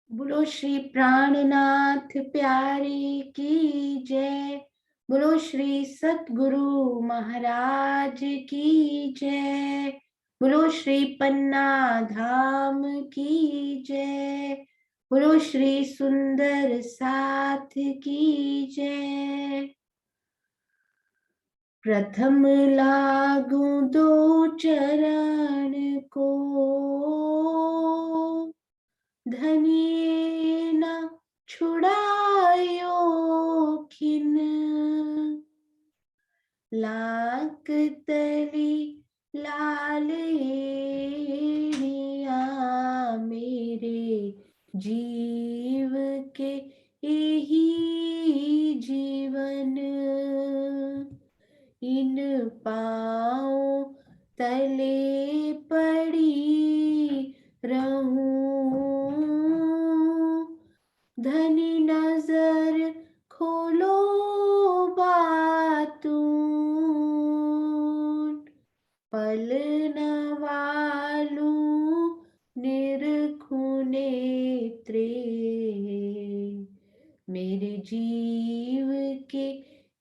बोलो श्री प्राणनाथ प्यारे की जय। बोलो श्री सतगुरु महाराज की जय। बोलो श्री पन्ना धाम की जय। बोलो श्री सुंदर साथ की जय। प्रथम लागू दो चरण को, धनिये न छुड़ायो खिन। लाक तली लालिया मेरे जीव के यही जीवन। इन पाँव तले पड़ी रहूं, धनी नजर खोलो बातून। पल नवालू निरखूं नेत्रे, मेरे जीव के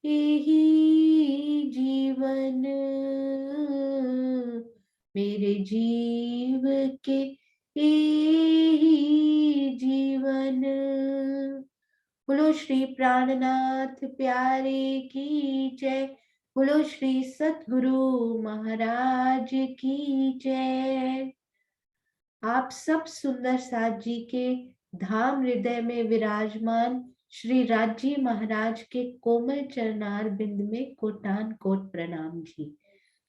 यही जीवन। मेरे जीव के यही जीवन। बोलो श्री प्राणनाथ प्यारे की जय। बोलो श्री सतगुरु महाराज की जय। आप सब सुंदर साथ जी के धाम हृदय में विराजमान श्री राजी महाराज के कोमल चरणार बिंद में कोटान कोट प्रणाम जी।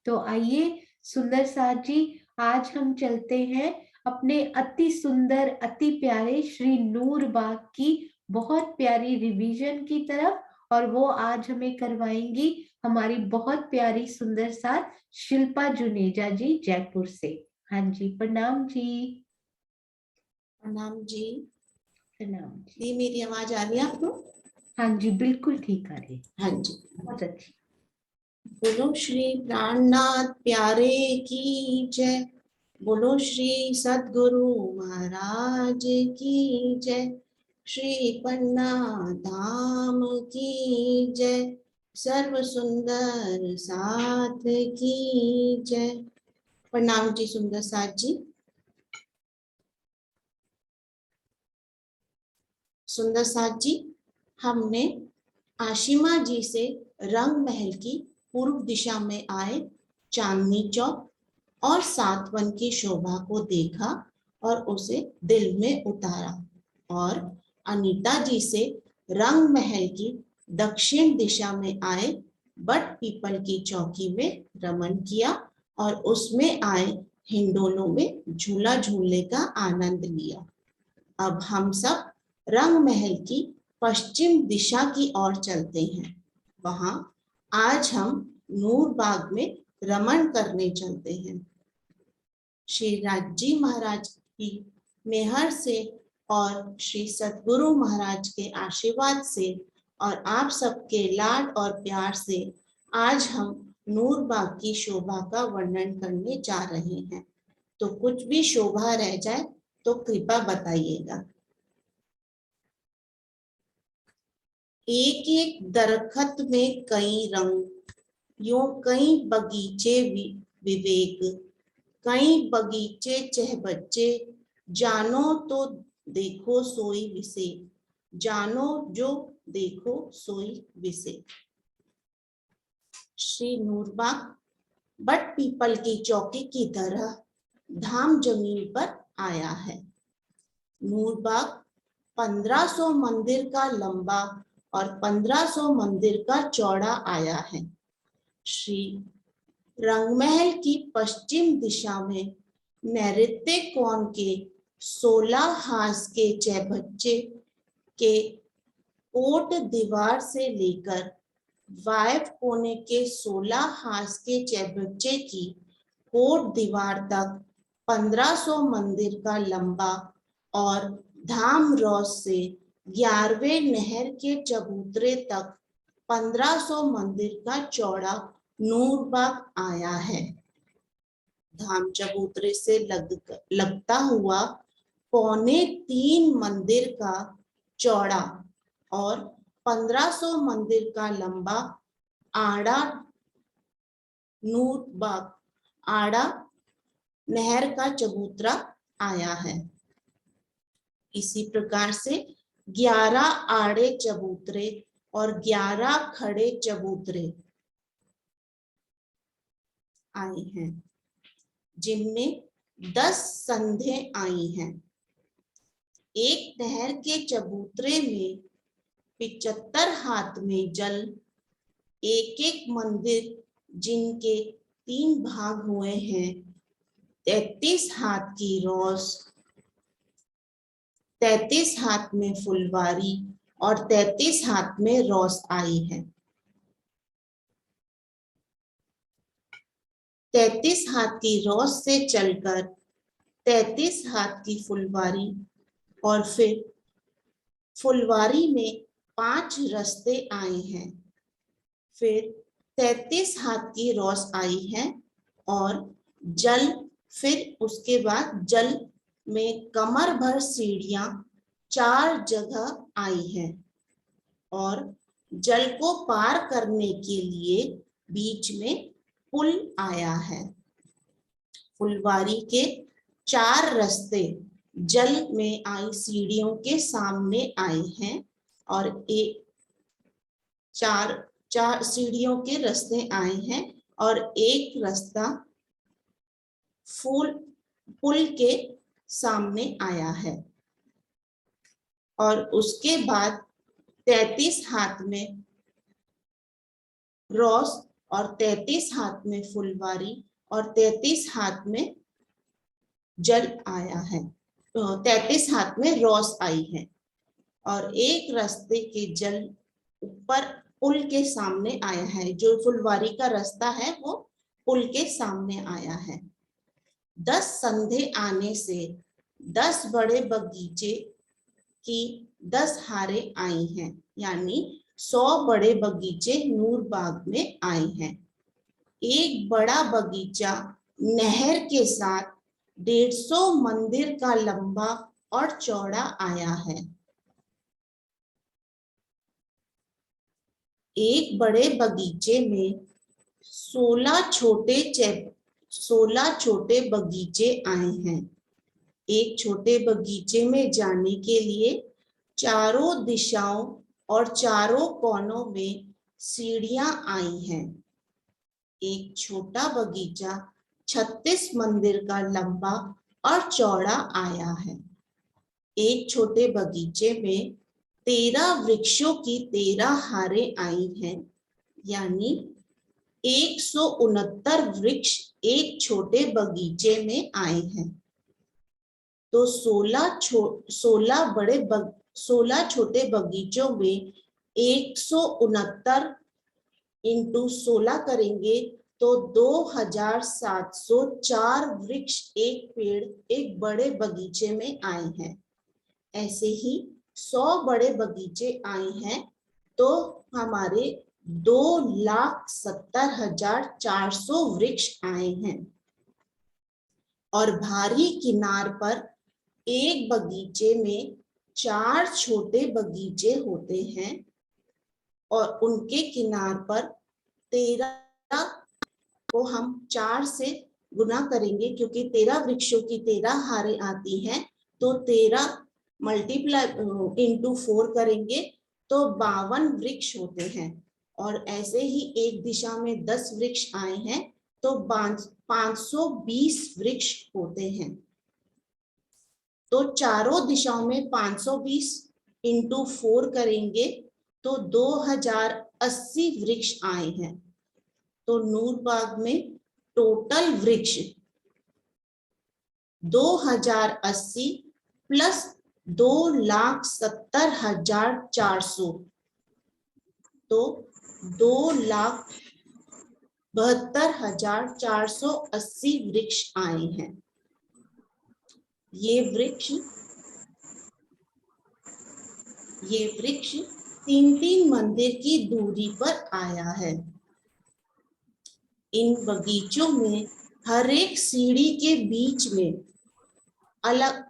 तो आइए सुंदर साथ जी, आज हम चलते हैं अपने अति सुंदर अति प्यारे श्री नूरबाग की बहुत प्यारी रिवीजन की तरफ, और वो आज हमें करवाएंगी हमारी बहुत प्यारी सुंदर साथ शिल्पा जुनेजा जी जयपुर से। हाँ जी, प्रणाम जी। प्रणाम जी। प्रणाम जी। दी मेरी आवाज आ रही है आपको? हाँ जी, बिल्कुल ठीक आ रही। हाँ जी, बहुत अच्छी। बोलो श्री प्राणनाथ प्यारे की जय। बोलो श्री सतगुरु महाराज की जय। श्री पन्ना धाम की जय। सर्व सुंदर साथ की जय। प्रणाम जी सुंदर साथ जी। सुंदर साथ जी, हमने आशिमा जी से रंग महल की पूर्व दिशा में आए चांदनी चौक और सातवन की शोभा को देखा और उसे दिल में उतारा, और अनीता जी से रंग महल की दक्षिण दिशा में आए बट पीपल की चौकी में रमन किया और उसमें आए हिंडोलों में झूला झूलने का आनंद लिया। अब हम सब रंग महल की पश्चिम दिशा की ओर चलते हैं। वहां आज हम नूरबाग में रमन करने चलते हैं। श्री राजी महाराज की मेहर से और श्री सतगुरु महाराज के आशीर्वाद से और आप सबके लाड और प्यार से आज हम नूरबाग की शोभा का वर्णन करने जा रहे हैं। तो कुछ भी शोभा रह जाए तो कृपा बताइएगा। एक एक दरखत में कई रंग, यूं कई बगीचे विवेक, कई बगीचे चहबच्चे, जानो तो देखो सोई विसे, जानो जो देखो सोई vice. Shri Noorbagh but people की चौकी की तरह धाम जमीन पर आया है। नूरबाग 1500 मंदिर का लंबा और 1500 मंदिर का चौड़ा आया है। श्री रंगमहल की पश्चिम दिशा में नैऋत्य कोण के 16 हास के चौबच्चे के कोट दीवार से लेकर वायव्य कोने के 16 हास के चौबच्चे की कोट दीवार तक 1500 मंदिर का लंबा और धाम रॉस से 11वें नहर के चबूतरे तक 1500 मंदिर का चौड़ा नूरबाग आया है। धाम चबूतरे से लगता हुआ 3.25 मंदिर का चौड़ा और 1500 मंदिर का लंबा आड़ा नूरबाग आड़ा नहर का चबूतरा आया है। इसी प्रकार से 11 आड़े चबूतरे और 11 खड़े चबूतरे आए हैं, जिनमें 10 संधें आई हैं। एक नहर के चबूतरे में 75 हाथ में जल, एक एक मंदिर जिनके 3 भाग हुए हैं, 33 हाथ की रौस, 33 हाथ में फुलवारी और 33 हाथ में रौस आई है। 33 हाथ की रौस से चलकर 33 हाथ की फुलवारी और फिर फुलवारी में 5 रस्ते आए हैं। फिर 33 हाथ की रौस आई है और जल, फिर उसके बाद जल में कमर भर सीढ़ियां 4 जगह आई हैं और जल को पार करने के लिए बीच में पुल आया है। फुलवारी के 4 रस्ते जल में आई सीढ़ियों के सामने आए हैं और एक 4 सीढ़ियों के रास्ते आए हैं और एक रास्ता पुल के सामने आया है। और उसके बाद 33 हाथ में रौस और 33 हाथ में फुलवारी और 33 हाथ में जल आया है, 33 हाथ में रौस आई है और एक रास्ते के जल ऊपर पुल के सामने आया है। जो फुलवारी का रास्ता है वो पुल के सामने आया है। 10 संधे आने से 10 बड़े बगीचे की 10 हारें आई हैं, यानी 100 बड़े बगीचे नूरबाग में आए हैं। एक बड़ा बगीचा नहर के साथ 150 मंदिर का लंबा और चौड़ा आया है। एक बड़े बगीचे में 16 छोटे बगीचे आए हैं। एक छोटे बगीचे में जाने के लिए चारों दिशाओं और चारों कोनों में सीढ़ियां आई हैं। एक छोटा बगीचा 36 मंदिर का लंबा और चौड़ा आया है। एक छोटे बगीचे में 13 वृक्षों की 13 हारें आई हैं, यानी 169 वृक्ष एक छोटे बगीचे में आए हैं। तो 16 छोटे बगीचों में 169 इंटू 16 करेंगे तो 2704 वृक्ष एक पेड़ एक बड़े बगीचे में आए हैं। ऐसे ही 100 बड़े बगीचे आए हैं तो हमारे 2,70,400 वृक्ष आए हैं। और भारी किनार पर एक बगीचे में 4 छोटे बगीचे होते हैं और उनके किनार पर 13 को हम 4 से गुना करेंगे, क्योंकि 13 वृक्षों की 13 हारें आती हैं, तो 13 मल्टीप्लाई इंटू 4 करेंगे तो 52 वृक्ष होते हैं। और ऐसे ही एक दिशा में 10 वृक्ष आए हैं तो 520 वृक्ष होते हैं। तो चारों दिशाओं में 520 इंटू 4 करेंगे तो 2080 वृक्ष आए हैं। तो नूरबाग में टोटल वृक्ष 2080 प्लस 2,70,400, तो 2,72,480 वृक्ष आए हैं। ये वृक्ष 3-3 मंदिर की दूरी पर आया है। इन बगीचों में हर एक सीढ़ी के बीच में अलग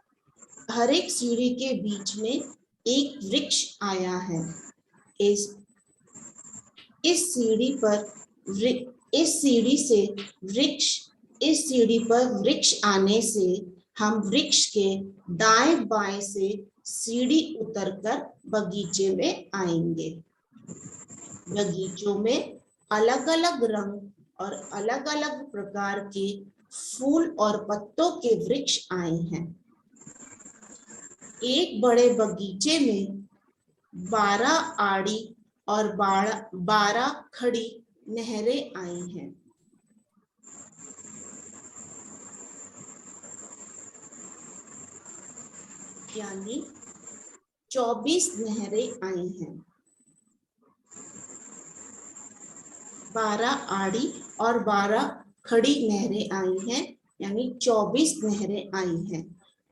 हर एक सीढ़ी के बीच में एक वृक्ष आया है। इस सीढ़ी पर इस सीढ़ी पर वृक्ष आने से हम वृक्ष के दाएं बाएं से सीढ़ी उतरकर बगीचे में आएंगे। बगीचों में अलग अलग रंग और अलग अलग प्रकार के फूल और पत्तों के वृक्ष आए हैं। एक बड़े बगीचे में 12 आड़ी और 12 खड़ी नहरें आई हैं। यानी 24 नहरें आई हैं। 12 आड़ी और 12 खड़ी नहरें आई हैं, यानी 24 नहरें आई हैं।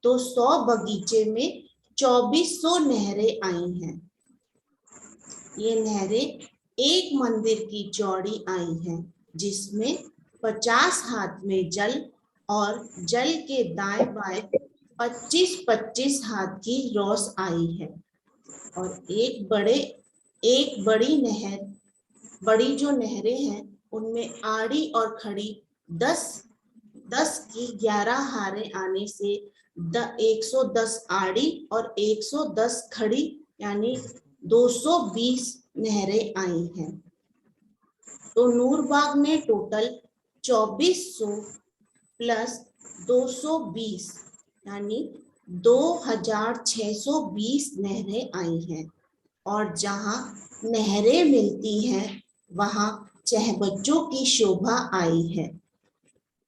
तो 100 बगीचे में 2400 नहरें आई हैं। ये नहरें एक मंदिर की चौड़ी आई हैं, जिसमें 50 हाथ में जल और जल के दाएं बाएं 25-25 हाथ की रौस आई है। और एक बड़ी जो नहरें हैं उनमें आड़ी और खड़ी 10 की 11 हारें आने से 110 आड़ी और 110 खड़ी यानी 220 नहरें आई हैं। तो नूरबाग में टोटल 2400 प्लस 220 यानी 2620 नहरें आई हैं। और जहां नहरें मिलती हैं वहां चहबच्चों की शोभा आई है।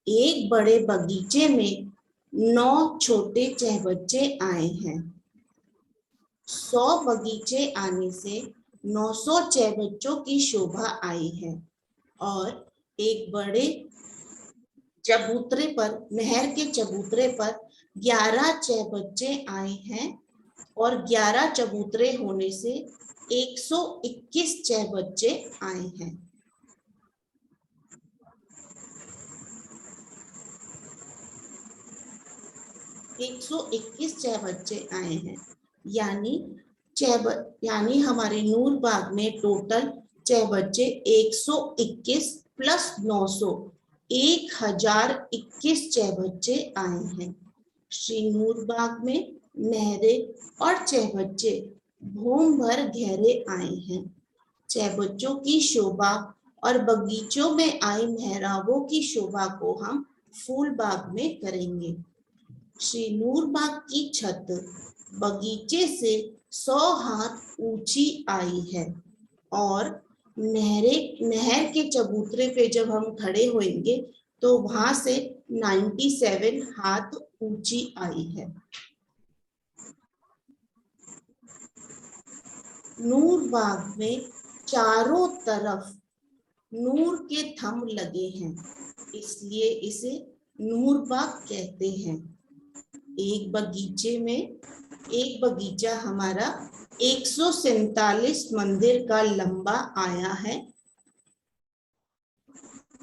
एक बड़े बगीचे में 9 छोटे चहबच्चे आए हैं। 100 बगीचे आने से 900 चहबच्चों की शोभा आई है। और एक बड़े चबूतरे पर, नहर के चबूतरे पर 11 चहबच्चे आए हैं। और 11 चबूतरे होने से 121 चहबच्चे आए हैं। चहबच्चे आए हैं। यानी हमारे नूरबाग में टोटल चहबच्चे 121 प्लस 900 1021 चहबच्चे आए हैं। श्री नूरबाग में नहरें और चहबच्चे भूम भर गहरे आए हैं। चहबच्चों की शोभा और बगीचों में आई मेहराबों की शोभा को हम फूलबाग में करेंगे। श्री नूरबाग की छत बगीचे से 100 हाथ ऊंची आई है। और नहर के चबूतरे पे जब हम खड़े होंगे तो वहां से 97 हाथ ऊंची आई है। नूरबाग में चारों तरफ नूर के थंब लगे हैं, इसलिए इसे नूरबाग कहते हैं। एक बगीचा हमारा 147 मंदिर का लंबा आया है।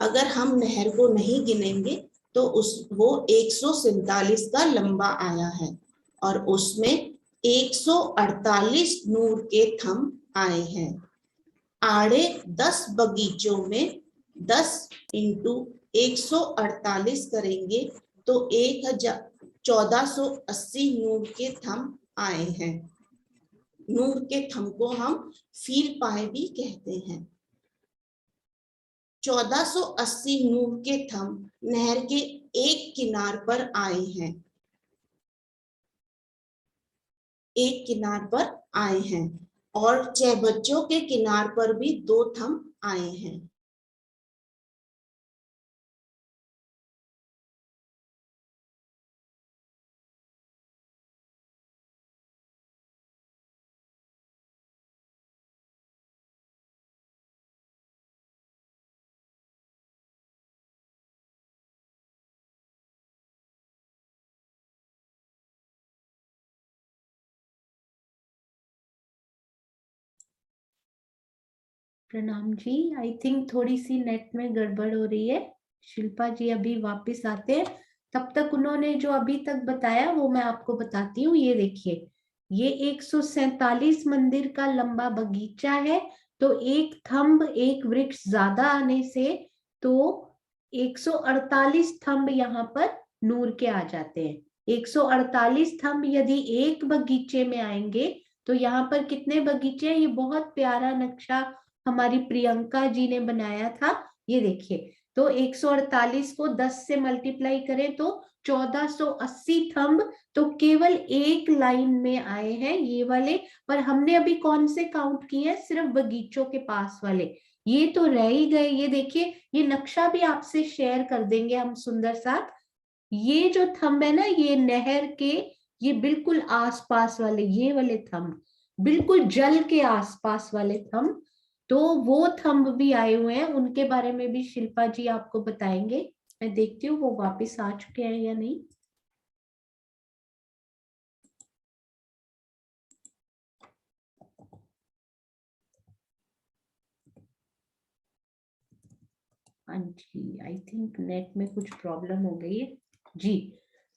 अगर हम नहर को नहीं गिनेंगे तो वो 147 का लंबा आया है। और उसमें 148 नूर के थंब आए हैं। आड़े 10 बगीचों में 10 इंटू 148 करेंगे तो 1480 नूर के थंब आए हैं। नूर के थंब को हम फील पाए भी कहते हैं। 1480 नूर के थंब नहर के एक किनार पर आए हैं। और चहबच्चों के किनार पर भी 2 थंब आए हैं। प्रणाम जी। आई थिंक थोड़ी सी नेट में गड़बड़ हो रही है। शिल्पा जी अभी वापस आते हैं तब तक उन्होंने जो अभी तक बताया वो मैं आपको बताती हूँ। ये देखिए, ये 147 मंदिर का लंबा बगीचा है। तो एक थंब, एक वृक्ष ज्यादा आने से तो 148 थंब यहाँ पर नूर के आ जाते हैं। 148 थंब यदि एक बगीचे में आएंगे तो यहाँ पर कितने बगीचे हैं? ये बहुत प्यारा नक्शा हमारी प्रियंका जी ने बनाया था। ये देखिए, तो 148 को 10 से मल्टीप्लाई करें तो 1480 थंब तो केवल एक लाइन में आए हैं ये वाले। पर हमने अभी कौन से काउंट किए हैं? सिर्फ बगीचों के पास वाले, ये तो रह ही गए। ये देखिए, ये नक्शा भी आपसे शेयर कर देंगे हम सुंदर साथ। ये जो थंब है ना, ये नहर के, ये बिल्कुल आसपास वाले, ये वाले थंब, बिल्कुल जल के आसपास वाले थंब, तो वो थंब भी आए हुए हैं। उनके बारे में भी शिल्पा जी आपको बताएंगे। मैं देखती हूँ वो वापस आ चुके हैं या नहीं। हाँ जी, आई थिंक नेट में कुछ प्रॉब्लम हो गई है जी।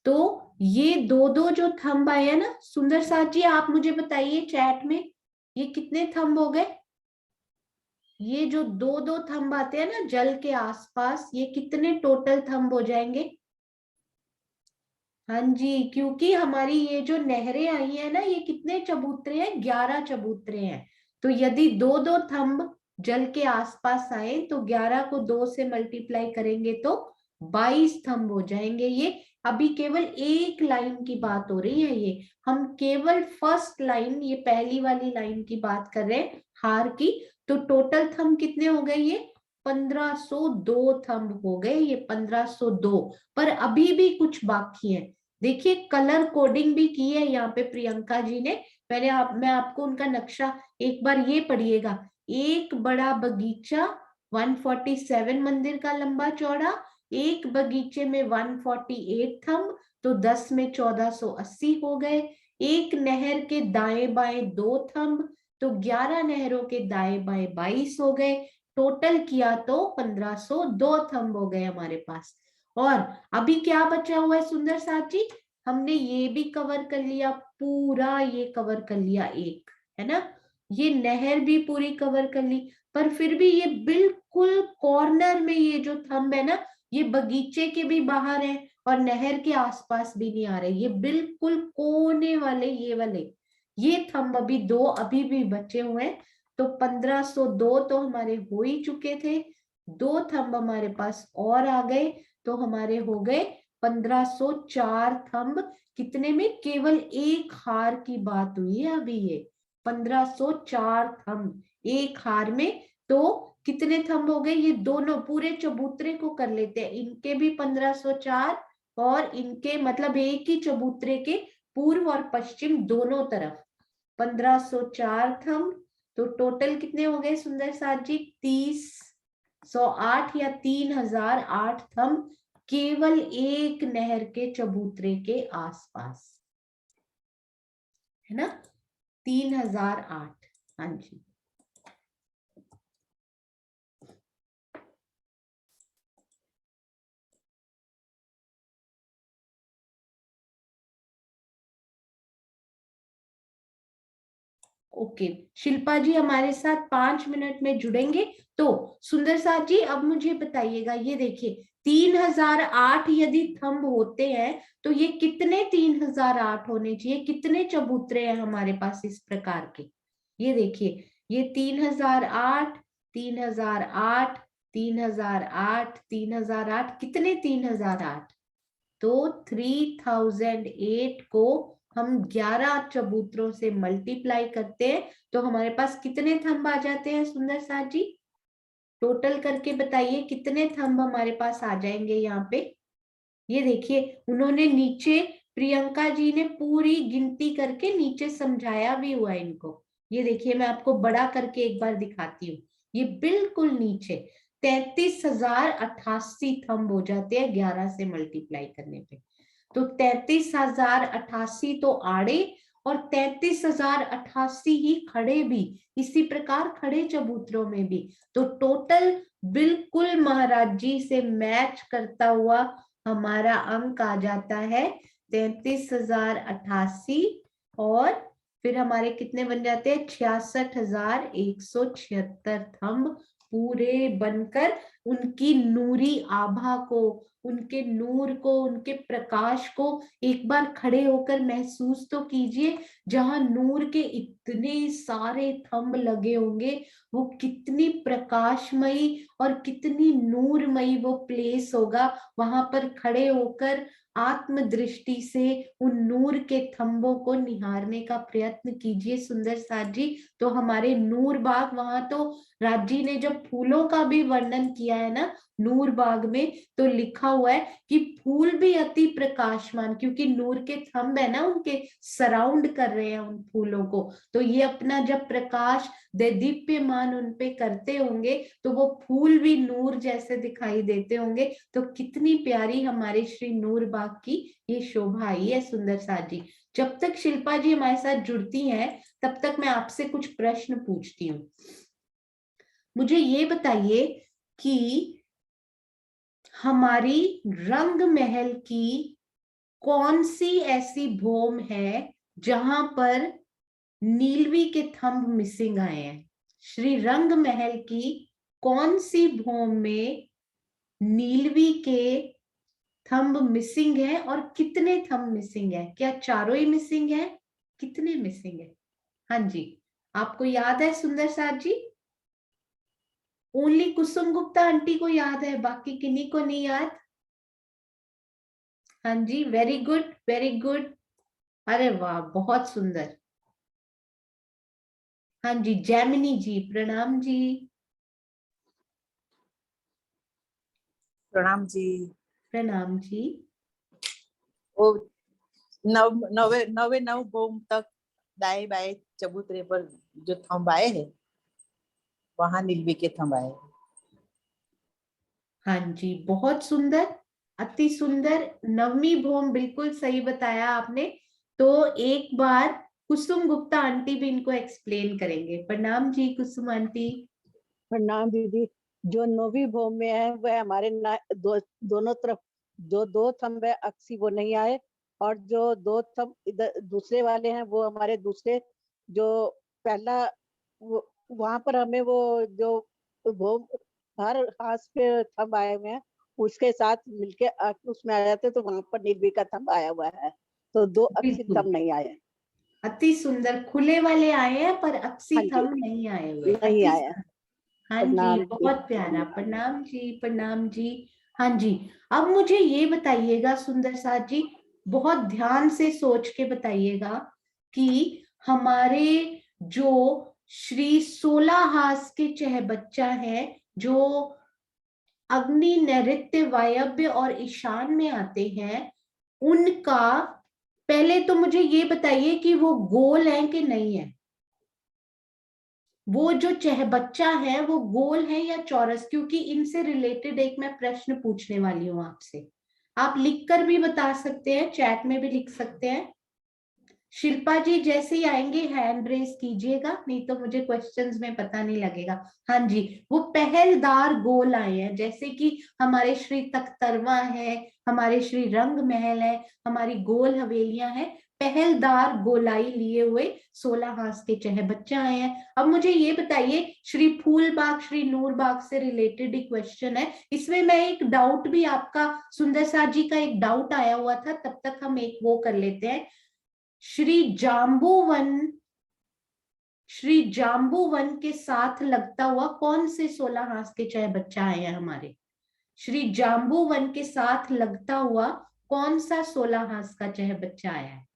तो ये दो दो जो थंब आए हैं ना, सुंदर साथ जी आप मुझे बताइए चैट में, ये कितने थंब हो गए? ये जो दो दो थंब आते हैं ना जल के आसपास, ये कितने टोटल थंब हो जाएंगे? हाँ जी, क्योंकि हमारी ये जो नहरें आई हैं ना, ये कितने चबूतरे हैं? 11 चबूतरे हैं। तो यदि दो दो थंब जल के आसपास आए तो 11 को 2 से मल्टीप्लाई करेंगे तो 22 थंब हो जाएंगे। ये अभी केवल एक लाइन की बात हो रही है। ये हम केवल फर्स्ट लाइन, ये पहली वाली लाइन की बात कर रहे हैं हार की। तो टोटल थंब कितने हो गए? ये 1502 थंब हो गए, ये 1502। पर अभी भी कुछ बाकी है। देखिए, कलर कोडिंग भी की है यहाँ पे प्रियंका जी ने। मैं आपको उनका नक्शा एक बार ये पढ़िएगा। एक बड़ा बगीचा, 147 मंदिर का लंबा चौड़ा, एक बगीचे में 148 थंब तो 10 में 1480 हो गए। एक नहर के दाएं बाएं 2 थंब तो 11 नहरों के दाएं बाएं 22 हो गए। टोटल किया तो 1502 थंब हो गए हमारे पास। और अभी क्या बचा हुआ है सुंदर साथ जी? हमने ये भी कवर कर लिया, पूरा ये कवर कर लिया एक, है ना? ये नहर भी पूरी कवर कर ली। पर फिर भी ये बिल्कुल कॉर्नर में ये जो थंब है ना, ये बगीचे के भी बाहर है और नहर के आसपास भी नहीं आ रहे। ये बिल्कुल कोने वाले ये वाले, ये थंब अभी दो अभी भी बचे हुए हैं। तो 1502 तो हमारे हो ही चुके थे, दो थंब हमारे पास और आ गए तो हमारे हो गए 1504 थंब। कितने में? केवल एक हार की बात हुई है अभी। ये 1504 थंब एक हार में। तो कितने थंब हो गए? ये दोनों पूरे चबूतरे को कर लेते हैं, इनके भी 1504 और इनके, मतलब एक ही चबूतरे के पूर्व और पश्चिम दोनों तरफ 1504 थंब। तो टोटल कितने हो गए सुंदर साथ जी? 3008 या 3008 थंब केवल एक नहर के चबूतरे के आसपास, है ना? 3008। हाँ जी। ओके, शिल्पा जी हमारे साथ 5 मिनट में जुड़ेंगे। तो सुंदर साथ जी अब मुझे बताइएगा, ये देखिए 3008 यदि थंब होते हैं तो ये कितने 3008 होने चाहिए? कितने चबूतरे हैं हमारे पास इस प्रकार के? ये देखिए, ये 3008, 3008, 3008, 3008, कितने 3008? तो 3008 को हम 11 चबूतरों से मल्टीप्लाई करते हैं तो हमारे पास कितने थंब आ जाते हैं सुंदर साथ जी? टोटल करके बताइए कितने थंब हमारे पास आ जाएंगे यहाँ पे। ये देखिए, उन्होंने नीचे, प्रियंका जी ने पूरी गिनती करके नीचे समझाया भी हुआ है इनको। ये देखिए, मैं आपको बड़ा करके एक बार दिखाती हूँ। ये बिल्कुल नीचे 33,088 थंब हो जाते हैं 11 से मल्टीप्लाई करने पे। तो 33,088 तो आड़े और 33,088 ही खड़े भी, इसी प्रकार खड़े चबूतरों में भी। तो टोटल बिल्कुल महाराज जी से मैच करता हुआ हमारा अंक आ जाता है 33,088 और फिर हमारे कितने बन जाते हैं 66,176 थंब पूरे बनकर उनकी नूरी आभा को, उनके नूर को, उनके प्रकाश को एक बार खड़े होकर महसूस तो कीजिए। जहां नूर के इतने सारे थंब लगे होंगे, वो कितनी प्रकाशमयी और कितनी नूरमयी वो प्लेस होगा। वहां पर खड़े होकर आत्म दृष्टि से उन नूर के थंबों को निहारने का प्रयत्न कीजिए सुंदर साथ जी। तो हमारे नूर बाग, वहां तो राज जी ने जब फूलों का भी वर्णन किया है ना नूर बाग में, तो लिखा हुआ है कि फूल भी अति प्रकाशमान, क्योंकि नूर के थंब है ना उनके सराउंड कर रहे हैं उन फूलों को। तो ये अपना जब प्रकाश दीप्यमान उन पे करते होंगे तो वो फूल भी नूर जैसे दिखाई देते होंगे। तो कितनी प्यारी हमारे श्री नूर बाग की ये शोभा आई है सुंदर साथ जी। जब तक शिल्पा जी हमारे साथ जुड़ती हैं तब तक मैं आपसे कुछ प्रश्न पूछती हूँ। मुझे ये बताइए कि हमारी रंग महल की कौन सी ऐसी भौम है जहां पर नीलवी के थंब मिसिंग आए हैं? श्री रंग महल की कौन सी भौम में नीलवी के थंब मिसिंग है और कितने थंब मिसिंग है? क्या चारों ही मिसिंग है? कितने मिसिंग है? हाँ जी, आपको याद है सुंदर साथ जी? ओनली कुसुम गुप्ता आंटी को याद है, बाकी किन्हीं को नहीं याद? हाँ जी, वेरी गुड वेरी गुड। अरे वाह, बहुत सुंदर। हाँ जी, जैमिनी जी प्रणाम जी। प्रणाम जी। प्रणाम जी। वो नवे नवे नव भूम तक दाएं बाएं चबूतरे पर जो थंब आए हैं वहां नीलवी के थंब आए। हाँ जी, बहुत सुंदर, अति सुंदर। नवमी भौम बिल्कुल सही बताया आपने। तो एक बार कुसुम गुप्ता आंटी भी इनको एक्सप्लेन करेंगे। प्रणाम जी कुसुम आंटी। प्रणाम दीदी। जो नौवीं भौम में है वह हमारे दोनों तरफ जो दो थंब है अक्सी वो नहीं आए, और जो दो थंब इधर दूसरे वाले हैं वो हमारे दूसरे जो पहला वहां पर हमें वो जो भौम हर हाथ पे थंब आए हुए हैं उसके साथ मिलके उसमें आ जाते, तो वहां पर निर्भी का थंब आया हुआ है, तो दो अक्सी बिल्कुल, थंब नहीं आए। अति सुंदर। खुले वाले आए हैं पर अक्सी हाँ जी, थंब नहीं आए हुए। नहीं अति आया। सुंदर। हाँ जी, प्रणाम जी। बहुत प्यारा। प्रणाम जी प्रणाम जी। हाँ जी, अब मुझे ये बताइएगा सुंदर साथ जी, बहुत ध्यान से सोच के बताइएगा कि हमारे जो श्री 16 हास के चह बच्चा है, जो अग्नि नैऋत्य वायव्य और ईशान में आते हैं, उनका पहले तो मुझे ये बताइए कि वो गोल है कि नहीं है? वो जो चह बच्चा है वो गोल है या चौरस? क्योंकि इनसे रिलेटेड एक मैं प्रश्न पूछने वाली हूं आपसे। आप लिखकर भी बता सकते हैं, चैट में भी लिख सकते हैं। शिल्पा जी जैसे ही आएंगे हैंड रेस कीजिएगा, नहीं तो मुझे क्वेश्चंस में पता नहीं लगेगा। हाँ जी, वो पहलदार गोल आए हैं, जैसे कि हमारे श्री तख्तरवा है, हमारे श्री रंग महल है, हमारी गोल हवेलियां हैं, पहलदार गोलाई लिए हुए 16 हाथ के चह बच्चे आए हैं। अब मुझे ये बताइए, श्री फूलबाग श्री नूरबाग से रिलेटेड ही क्वेश्चन है, इसमें मैं एक डाउट भी आपका सुंदर साथ जी का एक डाउट आया हुआ था, तब तक हम एक वो कर लेते हैं। श्री जाम्बूवन के साथ लगता हुआ कौन से 16 हाथ के चाहे बच्चा आए हैं हमारे? श्री जाम्बूवन के साथ लगता हुआ कौन सा 16 हाथ का चाहे बच्चा आया है?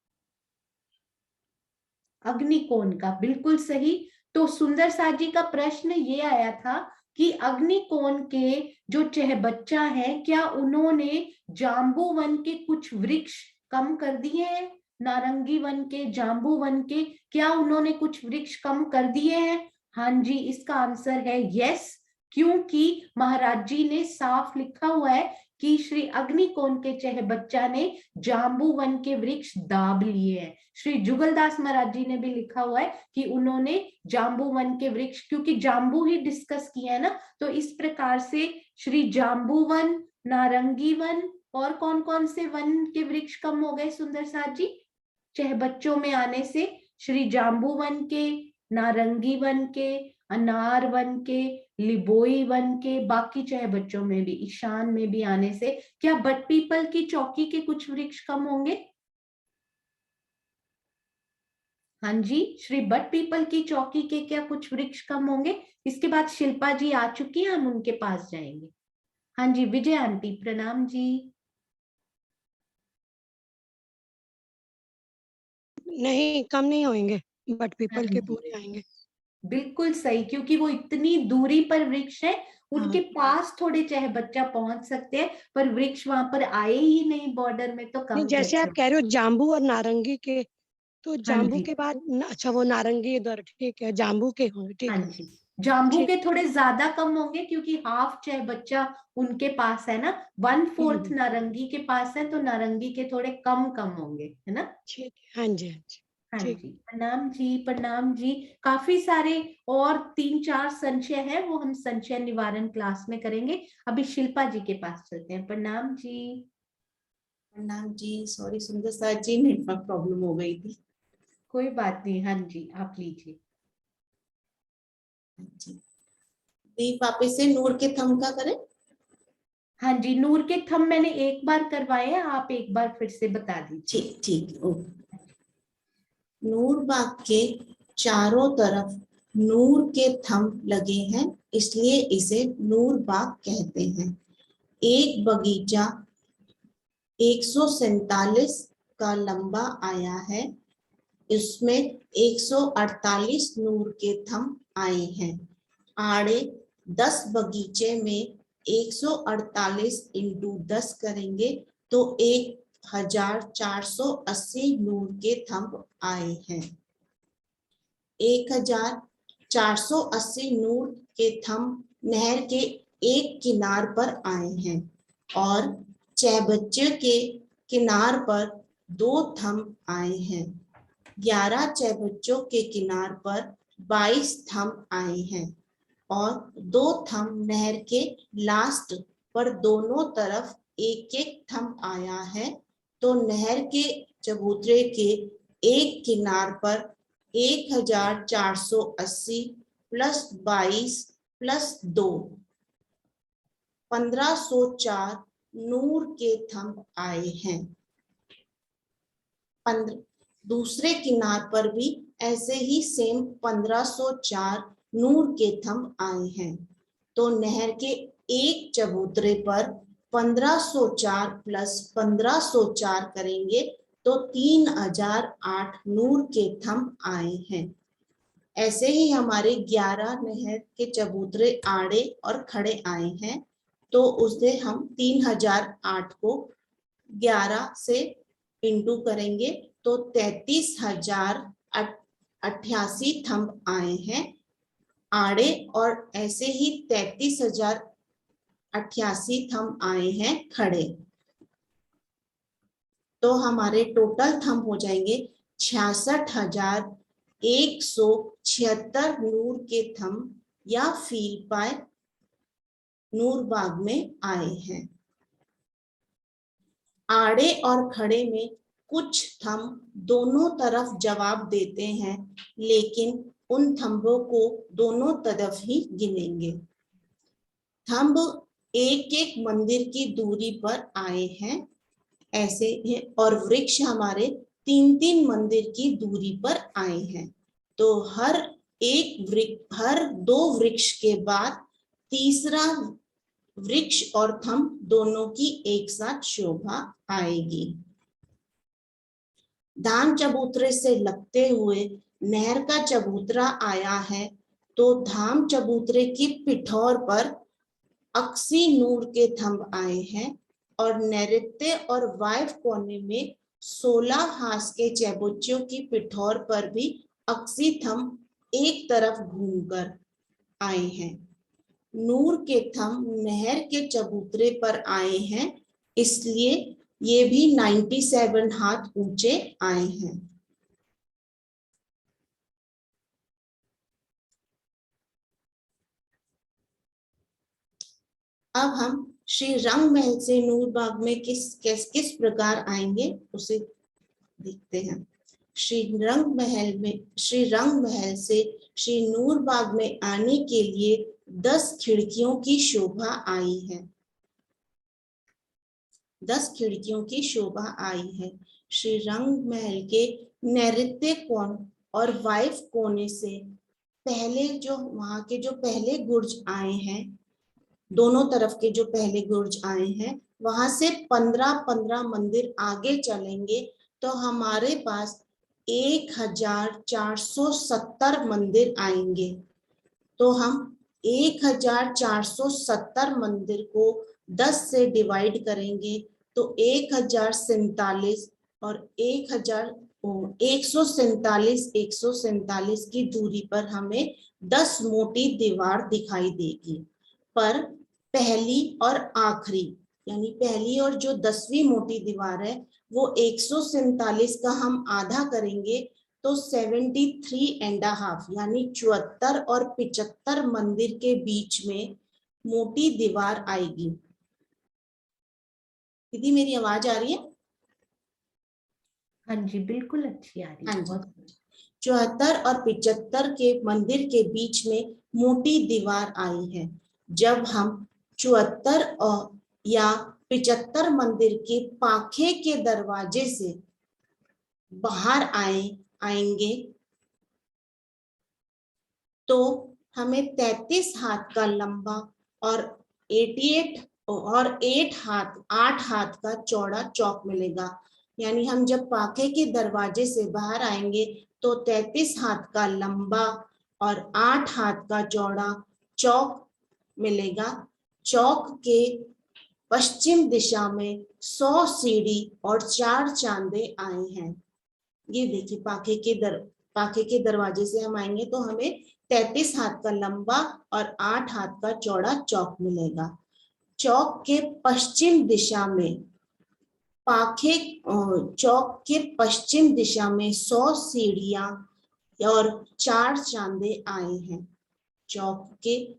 अग्निकोण का, बिल्कुल सही। तो सुंदर साथ जी का प्रश्न ये आया था कि अग्निकोण के जो चह बच्चा है, क्या उन्होंने जाम्बूवन के कुछ वृक्ष कम कर दिए हैं? नारंगी वन के, जाम्बू वन के, क्या उन्होंने कुछ वृक्ष कम कर दिए हैं? हाँ जी, इसका आंसर है यस, क्योंकि महाराज जी ने साफ लिखा हुआ है कि श्री अग्निकोण के चह बच्चा ने जाम्बू वन के वृक्ष दाब लिए हैं। श्री जुगलदास महाराज जी ने भी लिखा हुआ है कि उन्होंने जाम्बू वन के वृक्ष, क्योंकि जाम्बू ही डिस्कस किया है ना, तो इस प्रकार से श्री जाम्बू वन, नारंगी वन, और कौन कौन से वन के वृक्ष कम हो गए सुंदर साथ जी चह बच्चों में आने से? श्री जाम्बू वन के, नारंगी वन के, अनार वन के, लिबोई वन के, बाकी चाहे बच्चों में भी, ईशान में भी आने से क्या बट पीपल की चौकी के कुछ वृक्ष कम होंगे? हाँ जी, श्री बट पीपल की चौकी के क्या कुछ वृक्ष कम होंगे? इसके बाद शिल्पा जी आ चुकी हैं, हम उनके पास जाएंगे। हाँ जी, विजय आंटी प्रणाम जी। नहीं, कम नहीं होंगे, बट हाँ पीपल के जी, पूरे आएंगे। बिल्कुल सही, क्योंकि वो इतनी दूरी पर वृक्ष है, उनके हाँ, पास थोड़े चाहे बच्चा पहुंच सकते हैं, पर वृक्ष वहां पर आए ही नहीं बॉर्डर में, तो नहीं, कम जैसे कैसे आप कह रहे हो जाम्बू और नारंगी के, तो हाँ जाम्बू जी, के बाद अच्छा वो नारंगी इधर, ठीक है, जाम्बू के होंगे, ठीक हाँ है, जी, जाम्बू ठीक। के थोड़े ज्यादा कम होंगे क्योंकि हाफ चाहे बच्चा उनके पास है ना, 1/4 हम्म, नारंगी के पास है, तो नारंगी के थोड़े कम कम होंगे, है ना। ठीक है, हाँ जी, हाँ जी, हाँ ठीक। जी, प्रणाम जी, प्रणाम जी। काफी सारे और 3-4 संशय है, वो हम संशय निवारण क्लास में करेंगे। अभी शिल्पा जी के पास चलते हैं। प्रणाम जी। प्रणाम जी, सॉरी सुंदर साथ जी, नेटवर्क प्रॉब्लम हो गई थी। कोई बात नहीं, हाँ जी, आप लीजिए। जी, दीप वापस से नूर के थम का करें। हाँ जी, नूर के थंब मैंने एक बार करवाए हैं, आप एक बार फिर से बता दीजिए। ठीक ठीक, ओके। नूर बाग के चारों तरफ नूर के थंब लगे हैं, इसलिए इसे नूर बाग कहते हैं। एक बगीचा 147 का लंबा आया है, इसमें 148 नूर के थंब आए हैं। आड़े 10 बगीचे में 148 इंटू 10 करेंगे तो 1480 नूर के थंब आए हैं। 1480 नूर के थंब नहर के एक किनार पर आए हैं और चहबच्चे के किनार पर 2 थंब आए हैं। 11 चहबच्चों के किनार पर 22 थंब आए हैं और 2 थंब नहर के लास्ट पर दोनों तरफ एक एक थंब आया है, तो नहर के चबूतरे के एक किनार पर 1480 प्लस 22 प्लस 2 1504 नूर के थंब आए हैं। दूसरे किनार पर भी ऐसे ही सेम 1504 नूर के थंब आए हैं, तो नहर के एक चबूतरे पर 1504 प्लस 1504 करेंगे तो 3008 नूर के थंब आए हैं। ऐसे ही हमारे 11 नहर के चबूतरे आड़े और खड़े आए हैं, तो उससे हम 3008 को 11 से इंटू करेंगे तो 33,088 थंब आए हैं आड़े, और ऐसे ही 33,088 थंब आए हैं खड़े। तो हमारे टोटल थंब हो जाएंगे 66,176 नूर के थंब या फील पाए नूर बाग में आए हैं। आड़े और खड़े में कुछ थंब दोनों तरफ जवाब देते हैं, लेकिन उन थंबों को दोनों तरफ ही गिनेंगे। थंब एक एक मंदिर की दूरी पर आए हैं ऐसे हैं, और वृक्ष हमारे 3-3 मंदिर की दूरी पर आए हैं, तो हर 2 वृक्ष के बाद तीसरा वृक्ष और थंब दोनों की एक साथ शोभा आएगी। धाम चबूतरे से लगते हुए नहर का चबूतरा आया है, तो धाम चबूतरे की पिठौर पर 80 नूर के थंब आए हैं और नैऋत्य और वायव्य कोने में 16 हास के चैबुच्चों की पिठौर पर भी 80 थंब एक तरफ घूमकर आए हैं। नूर के थंब नहर के चबूतरे पर आए हैं, इसलिए ये भी 97 हाथ ऊंचे आए हैं। अब हम श्री रंग महल से नूरबाग में किस प्रकार आएंगे उसे देखते हैं। श्री रंग महल से श्री नूरबाग में आने के लिए 10 खिड़कियों की शोभा आई है। 10 खिड़कियों की शोभा आई है। श्री रंग महल के नैऋत्य कोण और वायव्य कोने से पहले जो वहां के जो पहले गुर्ज आए हैं, दोनों तरफ के जो पहले गुर्ज आए हैं, वहां से 15-15 मंदिर आगे चलेंगे तो हमारे पास 1470 मंदिर आएंगे। तो हम 1470 मंदिर को 10 से डिवाइड करेंगे तो 1047 और 147 की दूरी पर हमें 10 मोटी दीवार दिखाई देगी। पर पहली और आखिरी यानी पहली और जो 10वीं मोटी दीवार है वो 147 का हम आधा करेंगे तो 73.5 यानी 74 और 75 मंदिर के बीच में मोटी दीवार आएगी। दीदी मेरी आवाज आ रही है? हाँ जी, बिल्कुल अच्छी आ रही है। हाँ जी। 74 और 75 के मंदिर के बीच में मोटी दीवार आई है। जब हम 74 या 75 मंदिर के पाखे के दरवाजे से बाहर आएंगे तो हमें 33 हाथ का लंबा और 8 हाथ का चौड़ा चौक मिलेगा। यानी हम जब पाखे के दरवाजे से बाहर आएंगे तो 33 हाथ का लंबा और 8 हाथ का चौड़ा चौक मिलेगा। चौक के पश्चिम दिशा में 100 सीढ़ी और 4 चांदे आए हैं। ये देखिए पाखे के दरवाजे से हम आएंगे तो हमें 33 हाथ का लंबा और 8 हाथ का चौड़ा चौक मिलेगा। चौक के पश्चिम दिशा में चौक के पश्चिम दिशा में 100 सीढ़ियां और 4 चांदे आए हैं। चौक के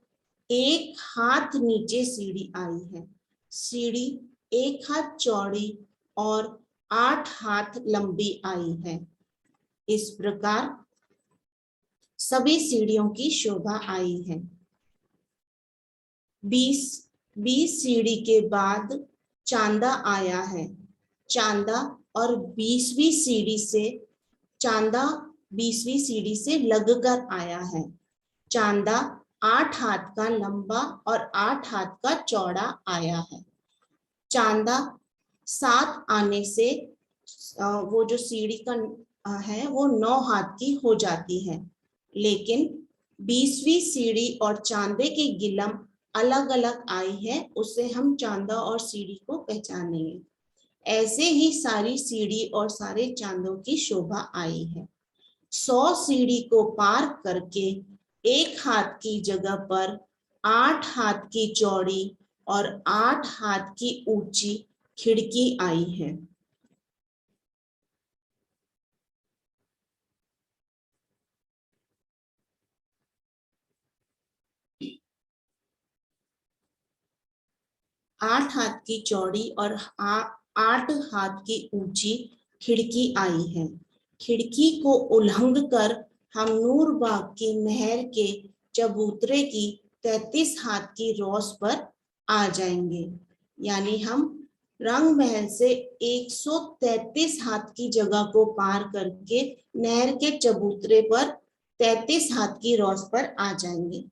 1 हाथ नीचे सीढ़ी आई है। सीढ़ी 1 हाथ चौड़ी और 8 हाथ लंबी आई है। इस प्रकार सभी सीढ़ियों की शोभा आई है। 20 सीढ़ी के बाद चांदा आया है। चांदा 20वीं सीढ़ी से लगकर आया है। चांदा 8 हाथ का लंबा और 8 हाथ का चौड़ा आया है। चांदा 7 आने से वो जो सीढ़ी का है वो 9 हाथ की हो जाती है। लेकिन 20वीं सीढ़ी और चांदे की गिलम अलग अलग आई है, उससे हम चांदा और सीढ़ी को पहचानेंगे। ऐसे ही सारी सीढ़ी और सारे चांदों की शोभा आई है। 100 सीढ़ी को पार करके 1 हाथ की जगह पर 8 हाथ की चौड़ी और 8 हाथ की ऊंची खिड़की आई है। आठ हाथ की चौड़ी और 8 हाथ की ऊंची खिड़की आई है। खिड़की को उल्लंघ कर हम नूरबाग की नहर के चबूतरे की 33 हाथ की रौस पर आ जाएंगे। यानी हम रंग महल से 133 हाथ की जगह को पार करके नहर के चबूतरे पर 33 हाथ की रौस पर आ जाएंगे।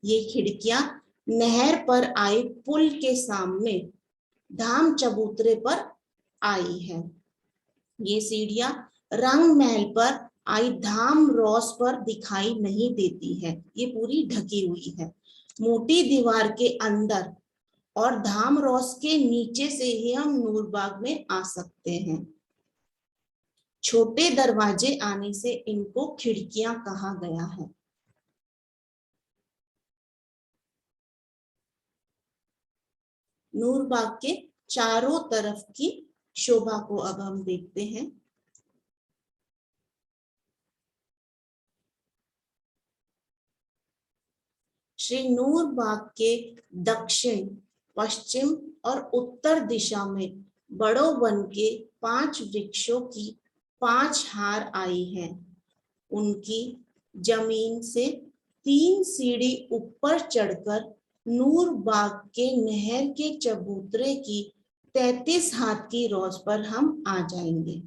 ये खिड़कियां नहर पर आई पुल के सामने धाम चबूतरे पर आई है। ये सीढ़ियां रंग महल पर आई धाम रौस पर दिखाई नहीं देती है, ये पूरी ढकी हुई है। मोटी दीवार के अंदर और धाम रौस के नीचे से ही हम नूरबाग में आ सकते हैं। छोटे दरवाजे आने से इनको खिड़कियां कहा गया है। नूरबाग के चारों तरफ की शोभा को अब हम देखते हैं। श्री नूरबाग के दक्षिण पश्चिम और उत्तर दिशा में बड़ों वन के 5 वृक्षों की 5 हार आई हैं। उनकी जमीन से 3 सीढ़ी ऊपर चढ़कर नूर बाग के नहर के चबूतरे की 33 हाथ की रौस पर हम आ जाएंगे।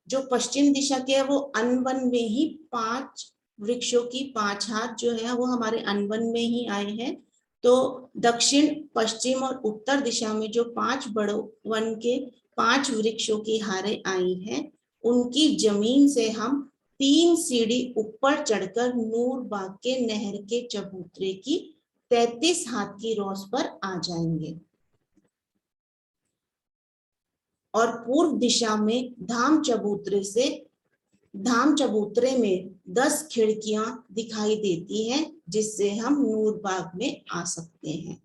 जो पश्चिम दिशा के है वो अनवन में ही 5 वृक्षों की 5 हाथ जो है वो हमारे अनवन में ही आए हैं। तो दक्षिण, पश्चिम और उत्तर दिशा में जो 5 बड़ों वन के 5 वृक्षों की हारें आई हैं, उनकी जमीन से हम 3 सीढ़ी ऊपर चढ़कर नूर बाग के नहर के चबूतरे की 33 हाथ की रौस पर आ जाएंगे। और पूर्व दिशा में धाम चबूतरे में 10 खिड़कियां दिखाई देती हैं, जिससे हम नूर बाग में आ सकते हैं।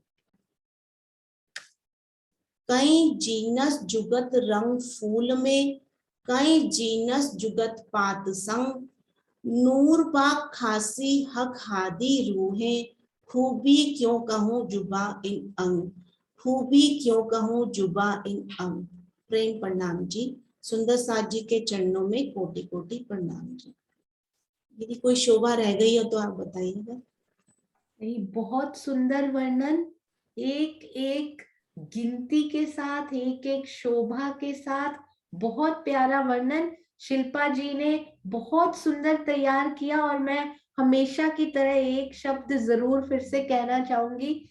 कई जीनस जुगत रंग फूल में, कई जीनस जुगत पात संग, नूर बाग खासी हक हादी रूहें, खूबी क्यों कहूं जुबा इन अंग, खूबी क्यों कहूं जुबा इन अंग। प्रेम प्रणाम जी। सुंदर साथ जी के चरणों में कोटि कोटि प्रणाम जी। यदि कोई शोभा रह गई हो तो आप बताइएगा। नहीं, बहुत सुंदर वर्णन, एक एक गिनती के साथ, एक एक शोभा के साथ, बहुत प्यारा वर्णन शिल्पा जी ने बहुत सुंदर तैयार किया। और मैं हमेशा की तरह एक शब्द जरूर फिर से कहना चाहूंगी,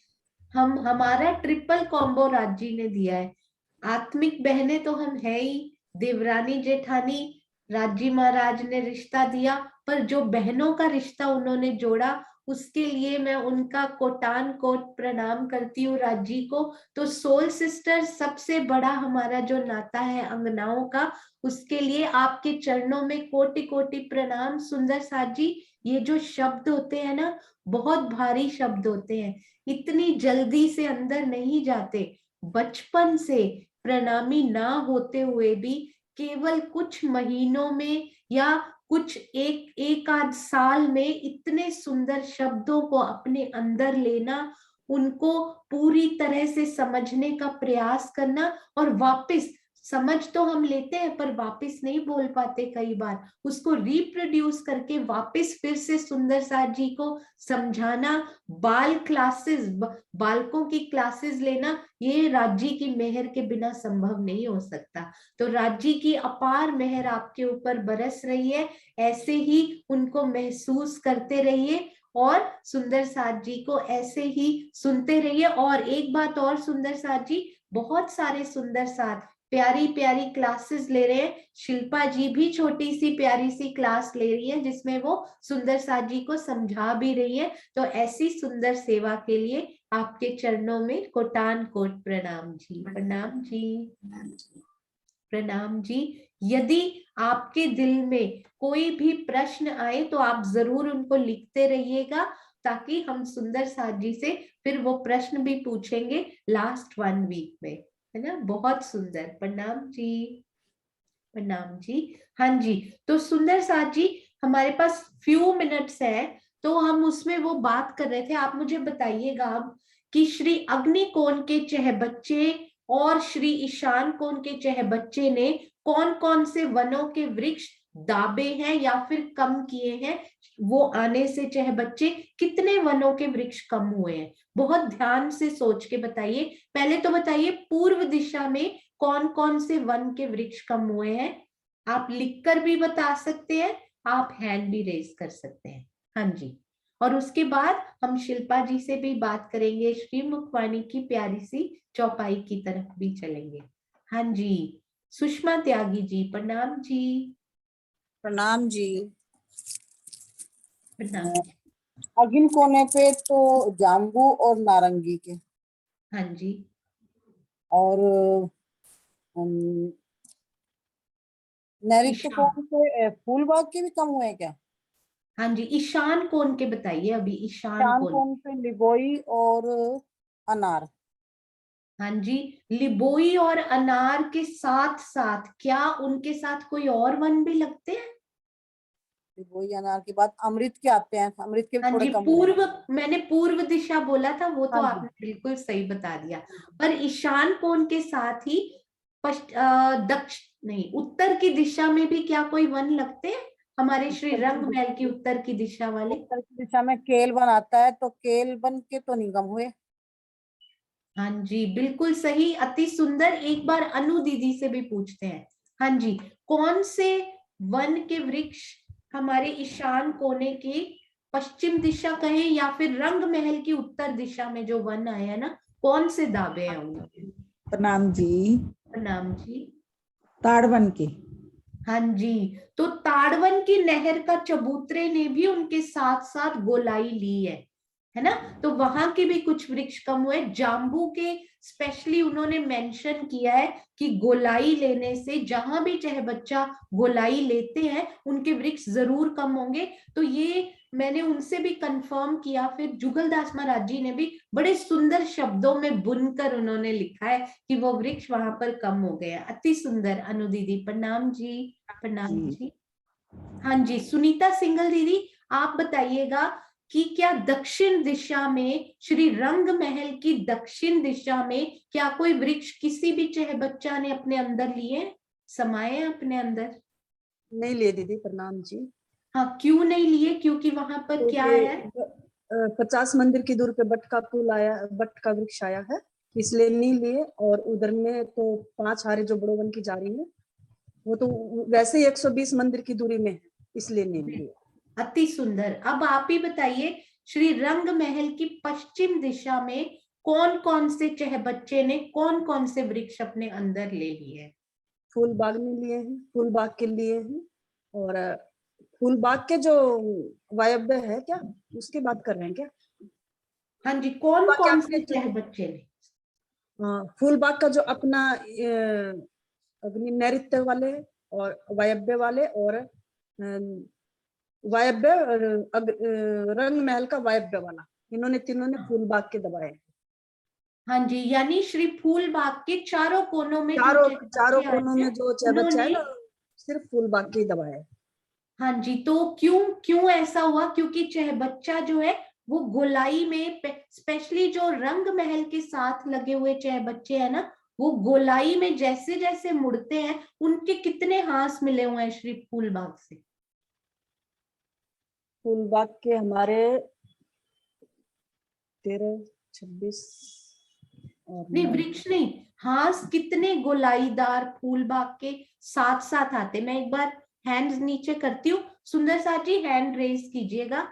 हमारा ट्रिपल कॉम्बो राज जी ने दिया है। आत्मिक बहनें तो हम है ही, देवरानी जेठानी, राजी महाराज ने रिश्ता दिया, पर जो बहनों का रिश्ता उन्होंने जोड़ा, उसके लिए मैं उनका कोटान कोट प्रणाम करती हूँ राजी को। तो सोल सिस्टर सबसे बड़ा हमारा जो नाता है अंगनाओं का, उसके लिए आपके चरणों में कोटि कोटि प्रणाम। सुंदर साथ जी, ये जो शब्द होते हैं ना, बहुत भारी शब्द होते हैं, इतनी जल्दी से अंदर नहीं जाते। बचपन से प्रणामी ना होते हुए भी केवल कुछ महीनों में या कुछ एक आध साल में इतने सुंदर शब्दों को अपने अंदर लेना, उनको पूरी तरह से समझने का प्रयास करना, और वापस समझ तो हम लेते हैं पर वापस नहीं बोल पाते कई बार, उसको रिप्रोड्यूस करके वापस फिर से सुंदर साथ जी को समझाना, बालकों की क्लासेस लेना, ये राज्य की मेहर के बिना संभव नहीं हो सकता। तो राज्य की अपार मेहर आपके ऊपर बरस रही है, ऐसे ही उनको महसूस करते रहिए और सुंदर साथ जी को ऐसे ही सुनते रहिए। और एक बात और, सुंदर साथ जी बहुत सारे सुंदर साथ प्यारी प्यारी क्लासेस ले रहे हैं। शिल्पा जी भी छोटी सी प्यारी सी क्लास ले रही है, जिसमें वो सुंदर साथ जी को समझा भी रही है। तो ऐसी सुंदर सेवा के लिए आपके चरणों में कोटान कोट प्रणाम जी। प्रणाम जी, प्रणाम जी। यदि आपके दिल में कोई भी प्रश्न आए तो आप जरूर उनको लिखते रहिएगा, ताकि हम सुंदर साथ जी से फिर वो प्रश्न भी पूछेंगे लास्ट 1 वीक में, है ना। बहुत सुंदर, प्रणाम जी, प्रणाम जी। हाँ जी, तो सुंदर साथ जी, हमारे पास फ्यू मिनट्स है, तो हम उसमें वो बात कर रहे थे। आप मुझे बताइएगा अब कि श्री अग्निकोण के चहबच्चे और श्री ईशान कोण के चहबच्चे ने कौन कौन से वनों के वृक्ष दाबे हैं या फिर कम किए हैं, वो आने से चहबच्चे कितने वनों के वृक्ष कम हुए हैं, बहुत ध्यान से सोच के बताइए। पहले तो बताइए पूर्व दिशा में कौन कौन से वन के वृक्ष कम हुए हैं। आप लिखकर भी बता सकते हैं, आप हैंड भी रेज कर सकते हैं। हाँ जी, और उसके बाद हम शिल्पा जी से भी बात करेंगे, श्री मुखवाणी की प्यारी सी चौपाई की तरफ भी चलेंगे। हाँ जी, सुषमा त्यागी जी, प्रणाम जी। प्रणाम जी। प्रणाम। अगिन कोने पे तो जाम्बू और नारंगी के, हाँ जी, और नैऋत्य ईशान, कोण पे फूल बाग के भी कम हुए हैं क्या? हाँ जी, ईशान कोण के बताइए अभी, ईशान शान कोण। कोण पे लिबोई और अनार। हाँ जी, लिबोई और अनार के साथ साथ क्या उनके साथ कोई और वन भी लगते हैं? फिर वही अनार के बाद अमृत के आते हैं, अमृत के भी हाँ थोड़े जी, कम हुए हैं। मैंने पूर्व दिशा बोला था, वो तो हाँ जी। आपने बिल्कुल सही बता दिया। पर ईशान कोण के साथ ही नहीं, उत्तर की दिशा में भी क्या कोई वन लगते हैं हमारे श्री रंग महल की उत्तर की दिशा वाले? उत्तर की दिशा में केल वन आता है, तो केल वन के तो निगम हुए। हाँ जी, बिल्कुल सही, अति सुंदर। एक बार अनु दीदी से भी पूछते हैं। हाँ जी, कौन से वन के वृक्ष हमारे ईशान कोने की पश्चिम दिशा कहें या फिर रंग महल की उत्तर दिशा में जो वन आए हैं ना, कौन से दावे हैं उनके? प्रणाम जी। प्रणाम जी। ताड़वन के। हाँ जी, तो ताड़वन की नहर का चबूतरे ने भी उनके साथ साथ गोलाई ली है ना? तो वहां के भी कुछ वृक्ष कम हुए। जाम्बू के स्पेशली उन्होंने मेंशन किया है कि गोलाई लेने से, जहां भी चाहे बच्चा गोलाई लेते हैं, उनके वृक्ष जरूर कम होंगे। तो ये मैंने उनसे भी कंफर्म किया। फिर जुगलदास महाराज जी ने भी बड़े सुंदर शब्दों में बुनकर उन्होंने लिखा है कि वो वृक्ष वहां पर कम हो गया। अति सुंदर अनु दीदी, प्रणाम जी। प्रणाम जी। हाँ जी, सुनीता सिंगल दीदी, आप बताइएगा कि क्या दक्षिण दिशा में, श्री रंग महल की दक्षिण दिशा में, क्या कोई वृक्ष किसी भी चाहे बच्चा ने अपने अंदर लिए, समाये अपने अंदर? नहीं लिए दीदी, प्रणाम जी। हाँ, क्यों नहीं लिए? क्योंकि वहां पर तो क्या है? 50 मंदिर की दूर पे बट का पुल आया, बट का वृक्ष आया है, इसलिए नहीं लिए। और उधर में तो 5 हारे जो बड़ोवन की जा रही है, वो तो वैसे ही 120 मंदिर की दूरी में है, इसलिए नहीं लिए। अति सुंदर। अब आप ही बताइए, श्री रंग महल की पश्चिम दिशा में कौन कौन से चाहे बच्चे ने कौन कौन से वृक्ष अपने अंदर ले लिए? फूल बाग में लिए हैं, फूल बाग के लिए हैं। और फूल बाग के जो वायव्य है क्या, उसकी बात कर रहे हैं क्या? हाँ जी, कौन कौन से चाहे बच्चे ने? फूल बाग का जो अपना अग्नि नैऋत्य वाले और वायव्य वाले, और वायव्य रंग महल का वायव्य वाला, इन्होंने तीनों ने फूल बाग के दबाए। हाँ जी, यानी श्री फूल बाग के चारों कोनों में चारों कोनों में जो बच्चा है ना, सिर्फ फूल बाग के ही दबाए। हाँ जी, तो क्यों ऐसा हुआ? क्योंकि चाहे बच्चा जो है वो गोलाई में, स्पेशली जो रंग महल के साथ लगे हुए चाहे बच्चे है ना, वो गोलाई में जैसे जैसे मुड़ते हैं, उनके कितने हाथ मिले हुए हैं श्री फूल बाग से? फूल बाग के हमारे 13, 26 नहीं, वृक्ष नहीं, हाथ कितने गोलाईदार फूल बाग के साथ साथ आते? मैं एक बार हैंड्स नीचे करती हूँ, सुंदर साथ जी हैंड रेज कीजिएगा।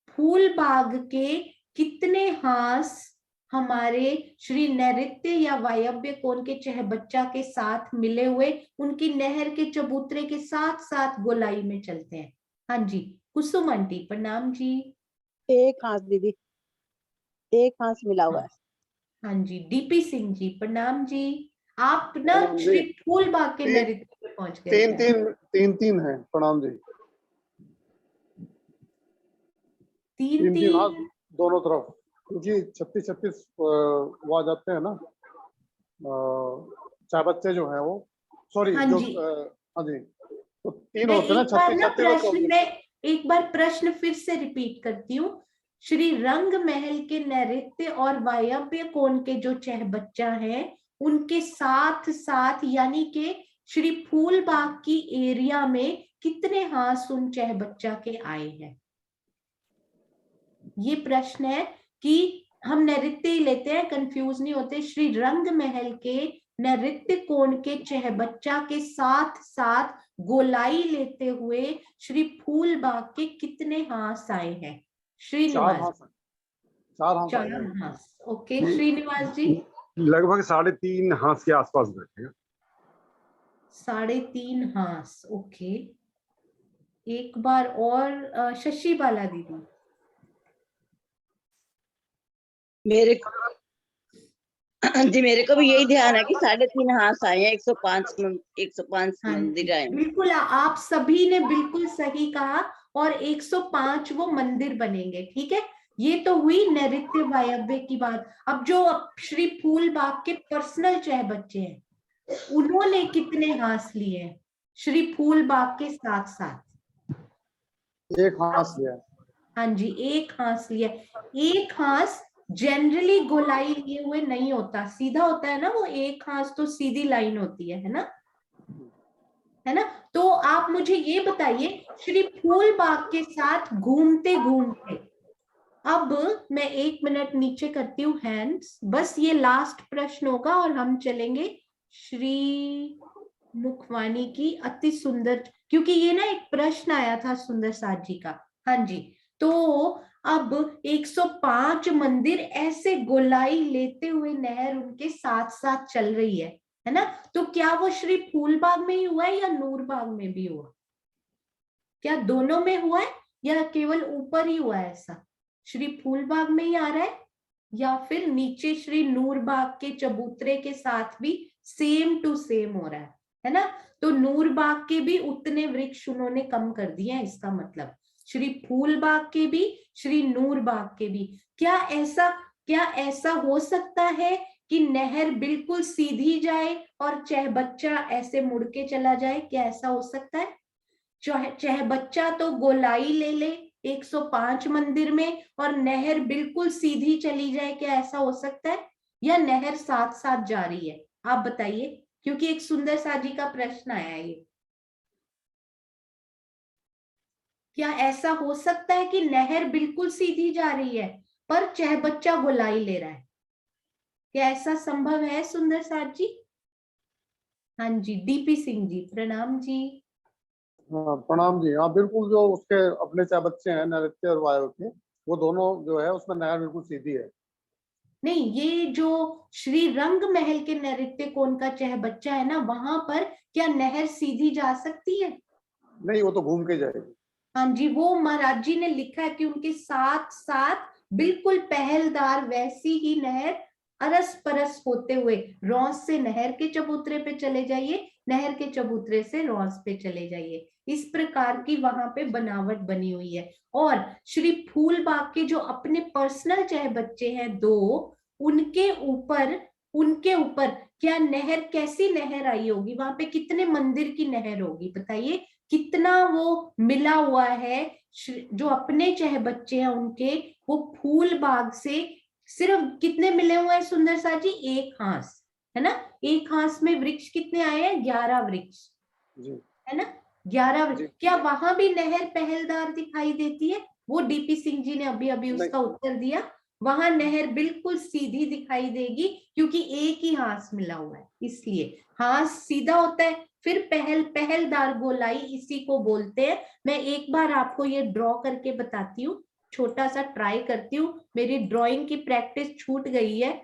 फूल बाग के कितने हाथ हमारे श्री नैऋत्य या वायव्य कोण के चाहे बच्चा के साथ मिले हुए, उनकी नहर के चबूतरे के साथ साथ गोलाई में चलते हैं? हाँ जी, कुसुम आंटी, प्रणाम जी। एक हाथ दीदी, एक हाथ मिला हुआ है। हाँ जी, डीपी सिंह जी, प्रणाम जी। आप ना श्री फूल बाग के नैऋत्य पे पहुंच गए। तीन है, प्रणाम जी। तीन हाथ दोनों तरफ, क्योंकि 36 वो आ जाते हैं ना, चाहे बच्चे जो है वो, सॉरी, हाँ जो जी, हाँ जी, तो 3 होते हैं ना, 36। मैं एक बार प्रश्न फिर से रिपीट करती हूँ। श्री रंग महल के नैऋत्य और वायव्य कोण के जो चाहे बच्चा है, उनके साथ साथ यानी कि श्री फूल बाग की एरिया में कितने हाथ उन चाहे बच्चा के आए हैं? ये प्रश्न है कि हम नैऋत्य ही लेते हैं, कंफ्यूज नहीं होते। श्री रंग महल के नैऋत्य कोण के चाहे बच्चा के साथ साथ गोलाई लेते हुए श्री फूल बाग के कितने हाथ आए हैं? श्रीनिवास, 4 हाथ। ओके, श्रीनिवास जी। लगभग 3.5 हाथ के आसपास बैठेगा। 3.5 हाथ, ओके। एक बार और शशि बाला दीदी। मेरे जी, मेरे को भी यही ध्यान है कि 3.5 हाथ आए हैं, 105 मंदिर आए। बिल्कुल, आप सभी ने बिल्कुल सही कहा। और 105 वो मंदिर बनेंगे, ठीक है। ये तो हुई नैऋत्य वायव्य की बात। अब जो श्री फूल बाग के पर्सनल चाहे बच्चे हैं, उन्होंने कितने हाथ लिए श्री फूल बाग के साथ साथ? एक हाथ लिया। हाँ जी, एक हाथ लिया। एक हाथ जनरली गोलाई लिए हुए नहीं होता, सीधा होता है ना वो, एक हाथ तो सीधी लाइन होती है ना, है ना। तो आप मुझे ये बताइए, श्री फूलबाग के साथ घूमते घूमते, अब मैं 1 मिनट नीचे करती हूँ हैंड्स, बस ये लास्ट प्रश्न होगा और हम चलेंगे श्री मुखवानी की अति सुंदर, क्योंकि ये ना एक प्रश्न आया था सुंदर साथ जी का। हाँ जी, तो अब 105 मंदिर ऐसे गोलाई लेते हुए नहर उनके साथ साथ चल रही है ना। तो क्या वो श्री फूलबाग में ही हुआ है या नूरबाग में भी हुआ? क्या दोनों में हुआ है या केवल ऊपर ही हुआ है? ऐसा श्री फूलबाग में ही आ रहा है या फिर नीचे श्री नूरबाग के चबूतरे के साथ भी सेम टू सेम हो रहा है ना। तो नूरबाग के भी उतने वृक्ष उन्होंने कम कर दिए हैं, इसका मतलब श्री फूलबाग के भी, श्री नूरबाग के भी। क्या ऐसा हो सकता है कि नहर बिल्कुल सीधी जाए और चहबच्चा ऐसे मुड़ के चला जाए? क्या ऐसा हो सकता है? चहबच्चा तो गोलाई ले ले 105 मंदिर में और नहर बिल्कुल सीधी चली जाए, क्या ऐसा हो सकता है? या नहर साथ साथ जा रही है? आप बताइए, क्योंकि एक सुंदर साजी का प्रश्न आया है ये। क्या ऐसा हो सकता है कि नहर बिल्कुल सीधी जा रही है पर चहबच्चा गोलाई ले रहा है? क्या ऐसा संभव है सुंदर साथ जी? हाँ जी, डीपी सिंह जी, प्रणाम जी। हाँ प्रणाम जी। हाँ बिल्कुल, जो उसके अपने चाहे बच्चे हैं नृत्य और वायु के, वो दोनों जो है उसमें नहर बिल्कुल सीधी है। नहीं, ये जो श्री रंग महल के नृत्य कोण का चहबच्चा है ना, वहां पर क्या नहर सीधी जा सकती है? नहीं, वो तो घूम के जाएगी। हाँ जी, वो महाराज जी ने लिखा है कि उनके साथ साथ बिल्कुल पहलदार वैसी ही नहर अरस परस होते हुए रौस से नहर के चबूतरे पे चले जाइए, नहर के चबूतरे से रौस पे चले जाइए, इस प्रकार की वहां पे बनावट बनी हुई है। और श्री फूलबाग के जो अपने पर्सनल चहबच्चे हैं 2, उनके ऊपर क्या नहर, कैसी नहर आई होगी? वहां पे कितने मंदिर की नहर होगी बताइए? कितना वो मिला हुआ है? जो अपने चहबच्चे हैं उनके, वो फूलबाग से सिर्फ कितने मिले हुए हैं सुंदर सा जी? एक हाथ, है ना। एक हाथ में वृक्ष कितने आए हैं? 11 वृक्ष, है ना, 11 वृक्ष। क्या वहां भी नहर पहलदार दिखाई देती है? वो डीपी सिंह जी ने अभी अभी उसका उत्तर दिया, वहां नहर बिल्कुल सीधी दिखाई देगी क्योंकि एक ही हाथ मिला हुआ है, इसलिए हाथ सीधा होता है। फिर पहलदार गोलाई इसी को बोलते हैं। मैं एक बार आपको ये ड्रॉ करके बताती हूँ, छोटा सा ट्राई करती हूँ। मेरी ड्राइंग की प्रैक्टिस छूट गई है,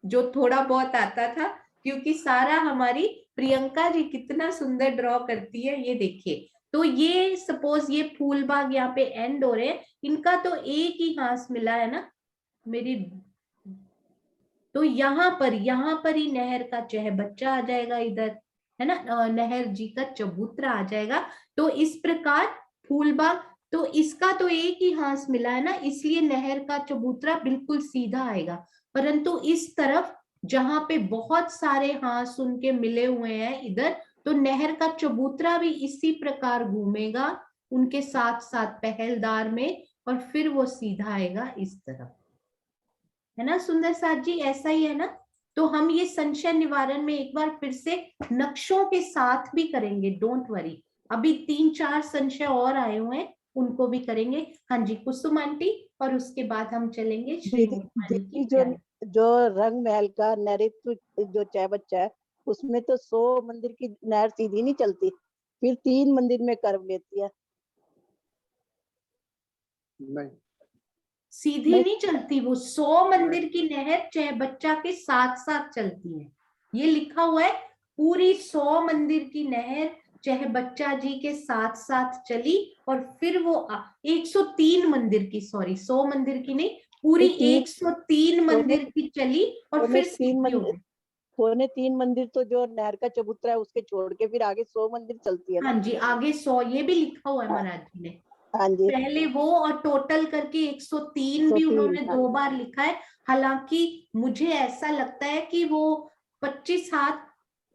जो थोड़ा बहुत आता था, क्योंकि सारा हमारी प्रियंका जी कितना सुंदर ड्रॉ करती है। ये देखिए, तो ये सपोज ये फूलबाग यहाँ पे एंड हो रहे हैं, इनका तो एक ही हाथ मिला है ना मेरी, तो यहाँ पर ही नहर का चहबच्चा आ जाएगा इधर, है ना, नहर जी का चबूतरा आ जाएगा। तो इस प्रकार फूलबाग, तो इसका तो एक ही हाथ मिला है ना, इसलिए नहर का चबूतरा बिल्कुल सीधा आएगा। परंतु इस तरफ जहां पे बहुत सारे हाथ उनके मिले हुए हैं इधर, तो नहर का चबूतरा भी इसी प्रकार घूमेगा उनके साथ साथ पहलदार में, और फिर वो सीधा आएगा इस तरफ, है ना सुंदर साथ जी, ऐसा ही है ना। तो हम ये संशय निवारण में एक बार फिर से नक्शों के साथ भी करेंगे, डोंट वरी। अभी 3-4 संशय और आए हुए हैं, उनको भी करेंगे। हाँ जी कुसुम आंटी, और उसके बाद हम चलेंगे श्री मुखवानी की जो प्यारी। जो रंग महल का नृत्य जो चहबच्चा है, उसमें तो 100 मंदिर की नहर सीधी नहीं चलती, फिर 3 मंदिर में कर्व लेती है। नहीं, सीधी नहीं चलती, वो 100 मंदिर की नहर चहबच्चा के साथ साथ चलती है। ये लिखा हुआ है, पूरी 100 मंदिर की नहर चहबच्चा जी के साथ साथ चली, और फिर वो 103 मंदिर की, सॉरी 100 मंदिर की नहीं, पूरी 103 मंदिर की चली और फिर सीधी हो गई। पौने 3 मंदिर तो जो नहर का चबूतरा है उसके छोड़ के फिर आगे 100 मंदिर चलती है ना। हाँ जी, आगे 100, ये भी लिखा हुआ है महाराज जी ने। हाँ जी, पहले वो और टोटल करके 103 भी उन्होंने 2 बार लिखा है। हालांकि मुझे ऐसा लगता है कि वो 25 हाथ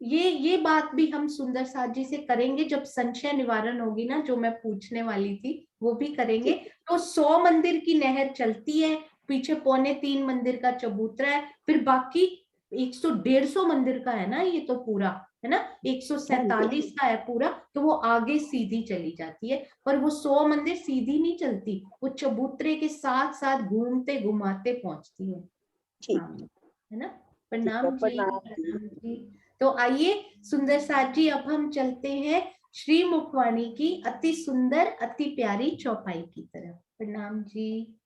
ये बात भी हम सुंदर साथ जी से करेंगे जब संशय निवारण होगी ना, जो मैं पूछने वाली थी वो भी करेंगे। तो 100 मंदिर की नहर चलती है, पीछे 2.25 मंदिर का चबूतरा है, फिर बाकी 100-150 मंदिर का है ना ये तो पूरा, है ना, 147 का है पूरा, तो वो आगे सीधी चली जाती है। पर वो 100 मंदिर सीधी नहीं चलती, वो चबूतरे के साथ साथ घूमते घुमाते पहुंचती है। हाँ, है ना। प्रणाम जी, प्रणाम जी। तो आइए सुंदर साथ जी, अब हम चलते हैं श्री मुखवाणी की अति सुंदर अति प्यारी चौपाई की तरफ। प्रणाम जी।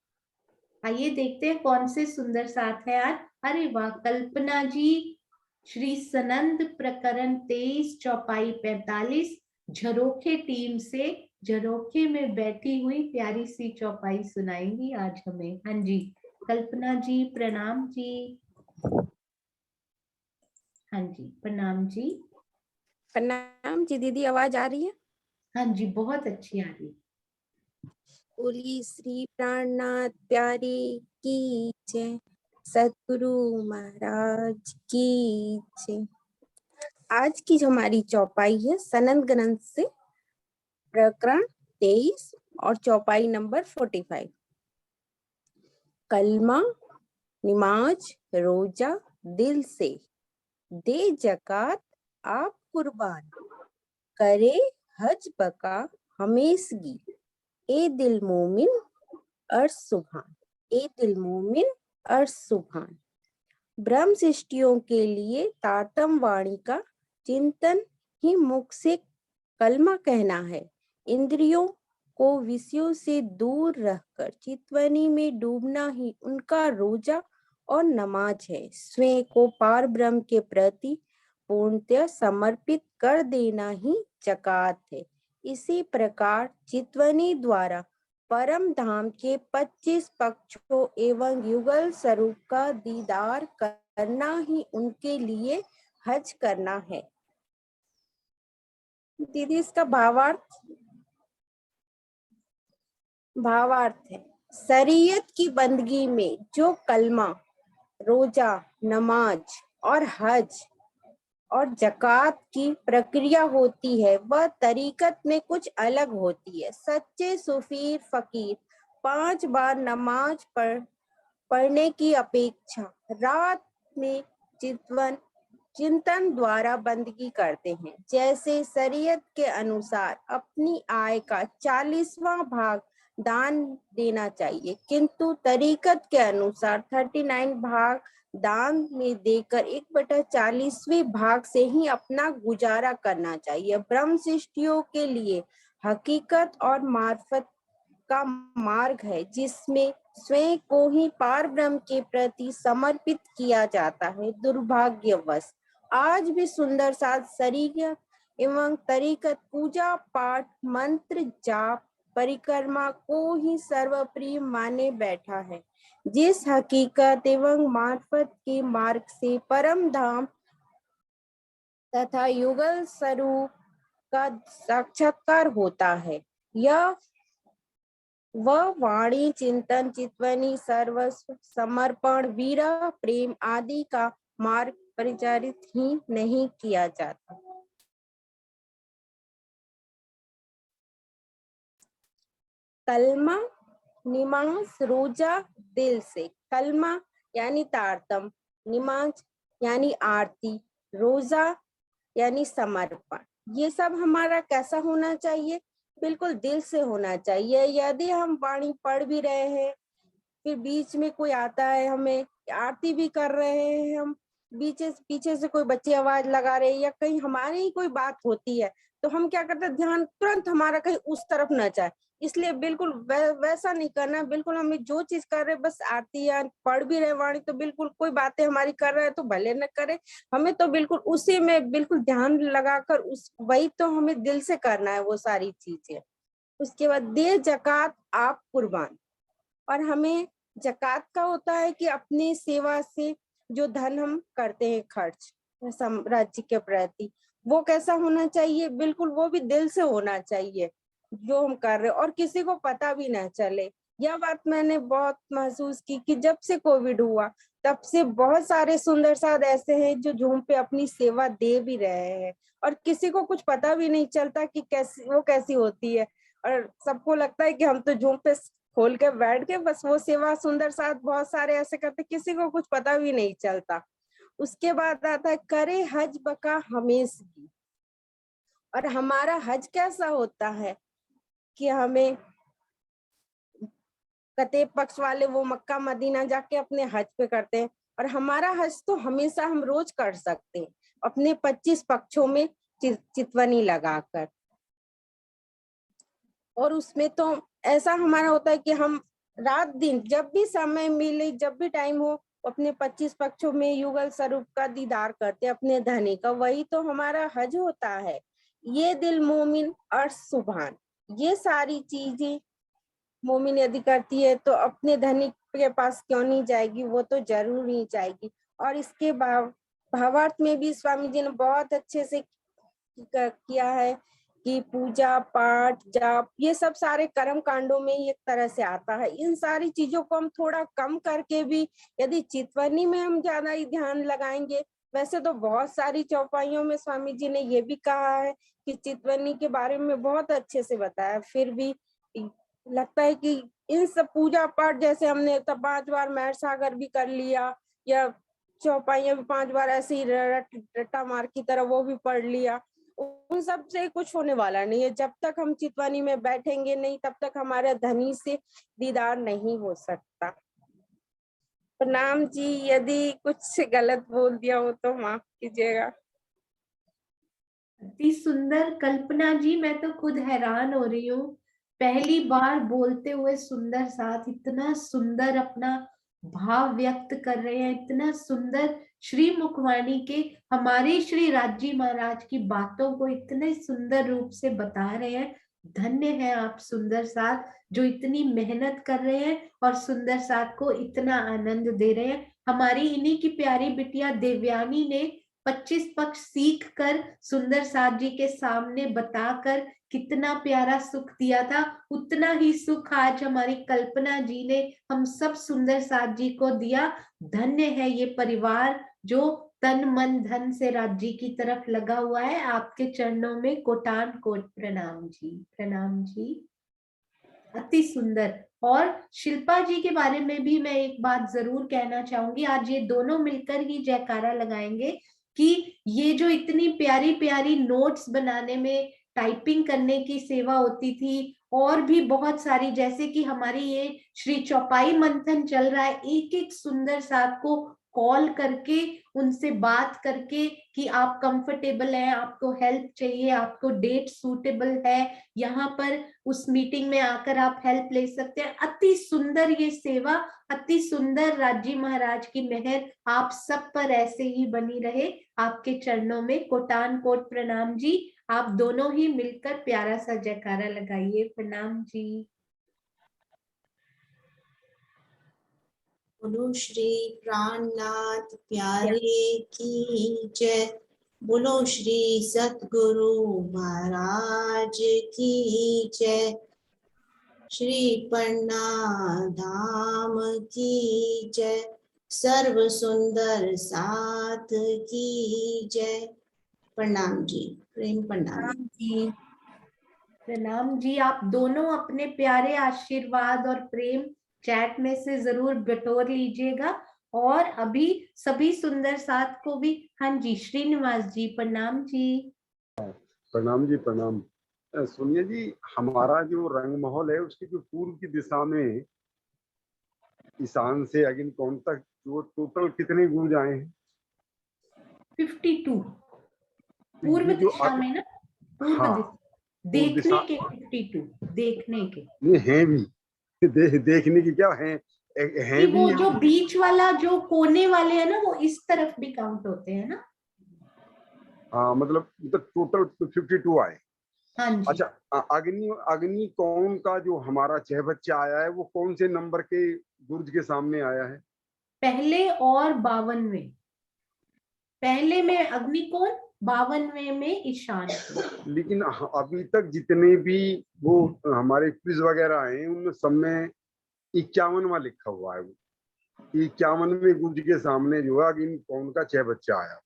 आइए देखते हैं कौन से सुंदर साथ है आज। अरे वाह, कल्पना जी, श्री सनंद प्रकरण 23 चौपाई 45 झरोखे टीम से झरोखे में बैठी हुई प्यारी सी चौपाई सुनाएंगी आज हमें। हाँ जी, कल्पना जी, प्रणाम जी। हाँ जी, प्रणाम जी। प्रणाम जी दीदी, आवाज आ रही है? हाँ जी, बहुत अच्छी आ रही। बोली श्री प्राणनाथ प्यारे की जय, सतगुरु महाराज की जय। आज की जो हमारी चौपाई है सनंद ग्रंथ से प्रकरण 23 और चौपाई नंबर 45। कलमा, नमाज, रोजा दिल से, दे जकात आप कुर्बान, करे हज बका हमेशगी, ए दिल मोमिन अर्श सुभान, ए दिल मोमिन अर्श सुभान। ब्रह्म सृष्टियों के लिए तारतम वाणी का चिंतन ही मुख से कलमा कहना है। इंद्रियों को विषयों से दूर रखकर चितवनी में डूबना ही उनका रोजा और नमाज है। स्वयं को पार ब्रह्म के प्रति पूर्णतः समर्पित कर देना ही जकात है। इसी प्रकार चितवनी द्वारा परम धाम के 25 पक्षों एवं युगल स्वरूप का दीदार करना ही उनके लिए हज करना है। दीदी इसका भावार्थ है, शरीयत की बंदगी में जो कलमा, रोजा, नमाज और हज और जकात की प्रक्रिया होती है वह तरीकत में कुछ अलग होती है। सच्चे सूफी फकीर 5 बार नमाज पढ़ने की अपेक्षा रात में चिंतन द्वारा बंदगी करते हैं। जैसे शरीयत के अनुसार अपनी आय का 40वां भाग दान देना चाहिए, किंतु तरीकत के अनुसार 39 भाग दान में देकर 1/40वें भाग से ही अपना गुजारा करना चाहिए। ब्रह्म सृष्टियों के लिए हकीकत और मार्फत का मार्ग है जिसमें स्वयं को ही पार ब्रह्म के प्रति समर्पित किया जाता है। दुर्भाग्यवश आज भी सुंदर साथ शरीयत एवं तरीकत पूजा पाठ मंत्र जाप परिक्रमा को ही सर्वप्रिय माने बैठा है। जिस हकीकत एवं मार्फत के मार्ग से परम धाम तथा युगल स्वरूप का साक्षात्कार होता है, यह वह वाणी चिंतन चितवनी सर्वस्व समर्पण वीरा प्रेम आदि का मार्ग परिचारित ही नहीं किया जाता। कलमा, नमाज, रोजा दिल से। कलमा यानी तारतम, नमाज यानी आरती, रोजा यानी समर्पण। ये सब हमारा कैसा होना चाहिए? बिल्कुल दिल से होना चाहिए। यदि हम वाणी पढ़ भी रहे हैं, फिर बीच में कोई आता है, हमें आरती भी कर रहे हैं, हम पीछे से कोई बच्चे आवाज लगा रहे हैं या कहीं हमारी ही कोई बात होती है, तो हम क्या करते हैं, ध्यान तुरंत हमारा कहीं उस तरफ न जाए। इसलिए बिल्कुल वैसा नहीं करना। बिल्कुल हमें जो चीज कर रहे, बस आरती या पढ़ भी रहे वाणी, तो बिल्कुल कोई बातें हमारी कर रहे हैं तो भले न करे, हमें तो बिल्कुल उसी में बिल्कुल ध्यान लगाकर वही तो हमें दिल से करना है वो सारी चीजें। उसके बाद दे जकात आप कुर्बान, और हमें जकात का होता है कि अपनी सेवा से जो धन हम करते हैं खर्च राज्य के प्रति, वो कैसा होना चाहिए? बिल्कुल वो भी दिल से होना चाहिए जो हम कर रहे हैं, और किसी को पता भी ना चले। यह बात मैंने बहुत महसूस की कि जब से कोविड हुआ तब से बहुत सारे सुंदर साध ऐसे हैं जो झूम पे अपनी सेवा दे भी रहे हैं और किसी को कुछ पता भी नहीं चलता कि कैसी होती है, और सबको लगता है कि हम तो झूम पे खोल के बैठ के बस वो सेवा सुंदर साथ बहुत सारे ऐसे करते, किसी को कुछ पता भी नहीं चलता। उसके बाद आता है करे हज बका हमेशगी। और हमारा हज कैसा होता है कि हमें कते पक्ष वाले वो मक्का मदीना जाके अपने हज पे करते हैं, और हमारा हज तो हमेशा हम रोज कर सकते हैं अपने 25 पक्षों में चितवनी लगाकर। और उसमें तो ऐसा हमारा होता है कि हम रात दिन जब भी समय मिले, जब भी टाइम हो, अपने 25 पक्षों में युगल स्वरूप का दीदार करते अपने धनी का। वही तो हमारा हज होता है। ये दिल मोमिन और सुभान, ये सारी चीजें मोमिन यदि करती है तो अपने धनी के पास क्यों नहीं जाएगी, वो तो जरूर ही जाएगी। और इसके भावार्थ में भी स्वामी जी ने बहुत अच्छे से किया है कि पूजा पाठ जाप ये सब सारे कर्म कांडों में ही एक तरह से आता है। इन सारी चीजों को हम थोड़ा कम करके भी यदि चितवनी में हम ज्यादा ही ध्यान लगाएंगे, वैसे तो बहुत सारी चौपाइयों में स्वामी जी ने ये भी कहा है कि चितवनी के बारे में बहुत अच्छे से बताया, फिर भी लगता है कि इन सब पूजा पाठ जैसे हमने तब 5 बार महर सागर भी कर लिया या चौपाइयां भी 5 बार ऐसे ही रट्टा मार की तरह वो भी पढ़ लिया, उन सब से कुछ होने वाला नहीं है। जब तक हम चितवनी में बैठेंगे नहीं तब तक हमारे धनी से दीदार नहीं हो सकता। प्रणाम जी, यदि कुछ गलत बोल दिया हो तो माफ कीजिएगा। अति सुंदर कल्पना जी, मैं तो खुद हैरान हो रही हूँ, पहली बार बोलते हुए सुंदर साथ इतना सुंदर अपना भाव व्यक्त कर रहे हैं, इतना सुंदर श्री मुखवाणी के हमारे श्री राजी महाराज की बातों को इतने सुंदर रूप से बता रहे हैं। धन्य है आप सुंदर साथ जो इतनी मेहनत कर रहे हैं और सुंदर साथ को इतना आनंद दे रहे हैं। हमारी इन्हीं की प्यारी बिटिया देवयानी ने 25 पक्ष सीख कर सुंदर साथ जी के सामने बताकर कितना प्यारा सुख दिया था, उतना ही सुख आज हमारी कल्पना जी ने हम सब सुंदर साथ जी को दिया। धन्य है ये परिवार जो तन मन धन से राज जी की तरफ लगा हुआ है। आपके चरणों में कोटान कोट प्रणाम जी, प्रणाम जी, अति सुंदर। और शिल्पा जी के बारे में भी मैं एक बात जरूर कहना चाहूंगी, आज ये दोनों मिलकर ही जयकारा लगाएंगे कि ये जो इतनी प्यारी प्यारी नोट्स बनाने में टाइपिंग करने की सेवा होती थी और भी बहुत सारी, जैसे कि हमारी ये श्री चौपाई मंथन चल रहा है, एक एक सुंदर साथ को कॉल करके उनसे बात करके कि आप कंफर्टेबल हैं, आपको हेल्प चाहिए, आपको डेट सूटेबल है, यहाँ पर उस मीटिंग में आकर आप हेल्प ले सकते हैं। अति सुंदर ये सेवा, अति सुंदर राजी महाराज की मेहर आप सब पर ऐसे ही बनी रहे। आपके चरणों में कोटान कोट प्रणाम जी। आप दोनों ही मिलकर प्यारा सा जयकारा लगाइए। प्रणाम जी। बोलो श्री प्राणनाथ प्यारे की जय। बोलो श्री सतगुरु महाराज की जय। श्री पन्ना धाम की जय। सर्व सुंदर साथ की जय। प्रणाम जी, प्रेम प्रणाम जी, प्रणाम जी। आप दोनों अपने प्यारे आशीर्वाद और प्रेम चैट में से जरूर बटोर लीजिएगा। और अभी सभी सुंदर साथ को भी, हाँ जी श्रीनिवास जी प्रणाम जी। प्रणाम जी, प्रणाम। सुनिए जी, हमारा जो रंग महल है उसकी जो पूर्व की दिशा में ईशान से अगिन कौन तक वो टोटल कितने गूंज आए हैं? 52 पूर्व दिशा में ना, पूर्व हाँ, देखने के 52 देखने के नहीं हैं भी देखने की क्या है कि वो जो बीच वाला जो कोने वाले है ना वो इस तरफ भी काउंट होते हैं ना। हाँ, मतलब टोटल 52 आए। हाँ जी। अच्छा, अग्नि कौन का जो हमारा 6 बच्चा आया है वो कौन से नंबर के गुर्ज के सामने आया है? पहले और 52वें। पहले में अग्निकोण, 52वें में ईशान। लेकिन अभी तक जितने भी वो हमारे क्विज वगैरह हैं उनमें सब में 51वां लिखा हुआ है। वो 51वें गुरज के सामने जो है अगिन कौन का 6 बच्चा आया।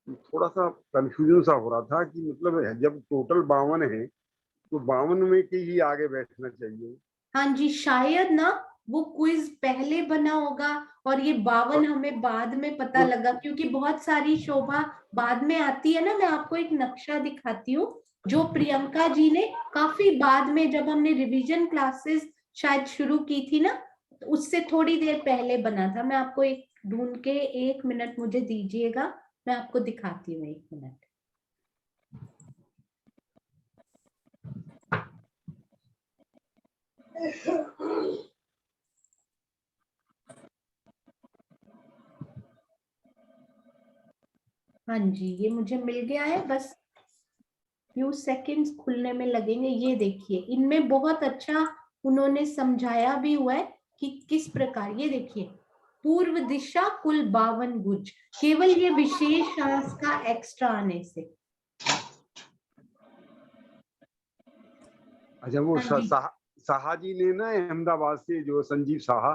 थोड़ा सा कंफ्यूजन सा हो रहा था कि मतलब जब टोटल 52 है तो 52 में के ही आगे बैठना चाहिए। हाँ जी, शायद ना वो क्विज पहले बना होगा और ये 52 हमें बाद में पता लगा, क्योंकि बहुत सारी शोभा बाद में आती है ना। मैं आपको एक नक्शा दिखाती हूँ जो प्रियंका जी ने काफी बाद में, जब हमने रिवीजन क्लासेस शायद शुरू की थी ना, तो उससे थोड़ी देर पहले बना था। मैं आपको एक ढूंढ के, 1 मिनट मुझे दीजिएगा, मैं आपको दिखाती हूँ, 1 मिनट। हाँ जी, ये मुझे मिल गया है, बस फ्यू सेकंड्स खुलने में लगेंगे। ये देखिए, इनमें बहुत अच्छा उन्होंने समझाया भी हुआ है कि किस प्रकार। ये देखिए, पूर्व दिशा कुल 52 गुज, केवल ये विशेष अंश का एक्स्ट्रा आने से। अच्छा, वो साहा जी ने ना अहमदाबाद से, जो संजीव साहा,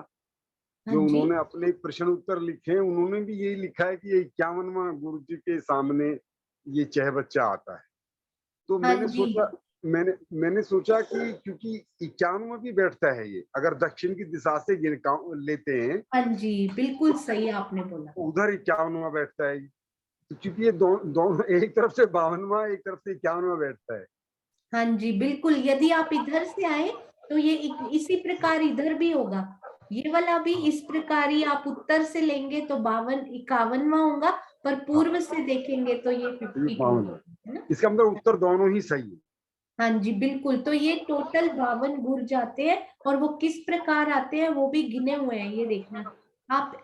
जो उन्होंने अपने प्रश्न उत्तर लिखे हैं, उन्होंने भी यही लिखा है कि 51वां गुरुजी के सामने ये 6 बच्चा आता है। तो मैंने सोचा कि क्योंकि 51वां भी बैठता है ये, अगर दक्षिण की दिशा से लेते हैं। हाँ जी, बिल्कुल सही आपने बोला, उधर 51वां बैठता है, क्योंकि ये दोनों एक तरफ से 52वां, एक तरफ से 51वां बैठता है। हाँ जी, बिल्कुल। यदि आप इधर से आए तो ये इसी प्रकार इधर भी होगा। ये वाला भी इस प्रकार ही, आप उत्तर से लेंगे तो 51वां होगा, पर पूर्व से देखेंगे तो ये 52 है ना। इसका मतलब उत्तर दोनों ही सही है। हाँ जी, बिल्कुल। तो ये टोटल 52 गुर्ज आते हैं, और वो किस प्रकार आते हैं वो भी गिने हुए हैं। ये देखना आप,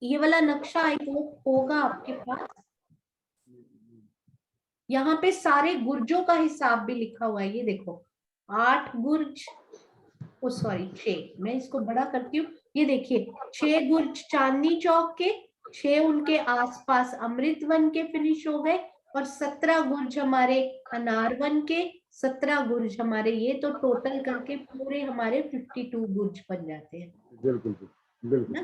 ये वाला नक्शा आई होगा आपके पास। यहाँ पे सारे गुर्जों का हिसाब भी लिखा हुआ है। ये देखो, 8 गुर्ज, ओ सॉरी 6, मैं इसको बड़ा करती हूँ। ये देखिए, 6 गुर्ज चांदनी चौक के, 6 उनके आसपास अमृतवन के फिनिश हो गए, और 17 गुर्ज हमारे अनारवन के, 17 गुर्ज हमारे, ये तो टोटल करके पूरे हमारे 52 गुर्ज बन जाते हैं। बिल्कुल बिल्कुल।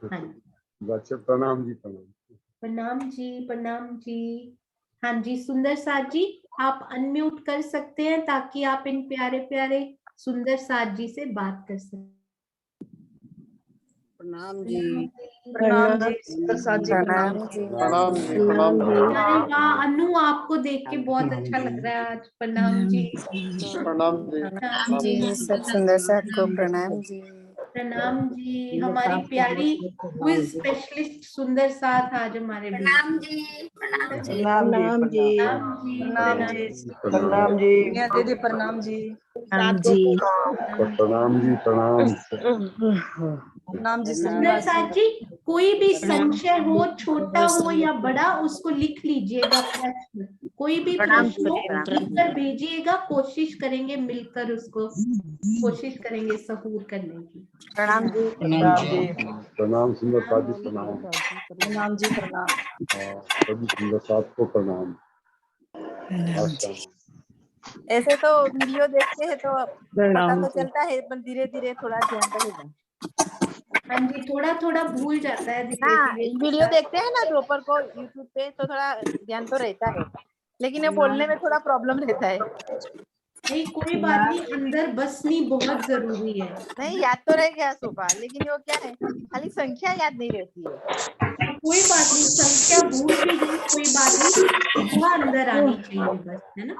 हाँ जी, प्रणाम जी, प्रणाम। प्रणाम जी, प्रणाम जी। हाँ जी, सुंदर साथ जी, आप अनम्यूट कर सकते हैं ताकि आप इन प्यारे प्यारे सुंदर साथ जी से बात कर सकें। प्रणाम जी। प्रणाम जी, सुंदर साथ जी, प्रणाम जी। प्रणाम जी, प्रणाम जी। अरे वाह अनु, आपको देख के बहुत अच्छा लग रहा है आज। प्रणाम जी। प्रणाम जी। प्रणाम जी, सब सुंदर साथ को प्रणाम जी। प्रणाम जी। हमारी प्यारी क्विज स्पेशलिस्ट सुंदर साथ आज हमारे बीच। प्रणाम जी। प्रणाम जी, प्रणाम जी, प्रणाम जी। दीदी प्रणाम जी। प्रणाम जी, प्रणाम जी, प्रणाम। प्रणाम जी सुंदर साथ जी, कोई भी संशय हो, छोटा हो या बड़ा, उसको लिख लीजिएगा प्रश्न। कोई भी प्रश्न हो लिखकर भेजिएगा, कोशिश करेंगे मिलकर उसको, कोशिश करेंगे सहूर करने की। प्रणाम जी, प्रणाम जी। प्रणाम सुंदर साथ जी, प्रणाम। प्रणाम जी, प्रणाम। सभी सुंदर साथ को प्रणाम। ऐसे तो वीडियो देखते हैं तो पता तो चलता है, पर धीरे धीरे थोड़ा ध्यान रहेगा। हाँ जी, थोड़ा थोड़ा भूल जाता है धीरे हाँ, धीरे। वीडियो देखते हैं ना दोपहर को यूट्यूब पे, तो थोड़ा ध्यान तो रहता है, लेकिन ये बोलने में थोड़ा प्रॉब्लम रहता है। नहीं, कोई बात नहीं, अंदर बसनी बहुत जरूरी है। नहीं, याद तो रह गया सुबह, लेकिन वो क्या है, खाली संख्या याद नहीं रहती है। कोई बात नहीं, संख्या भूल भी गई कोई बात नहीं, वो अंदर आनी चाहिए बस, है ना।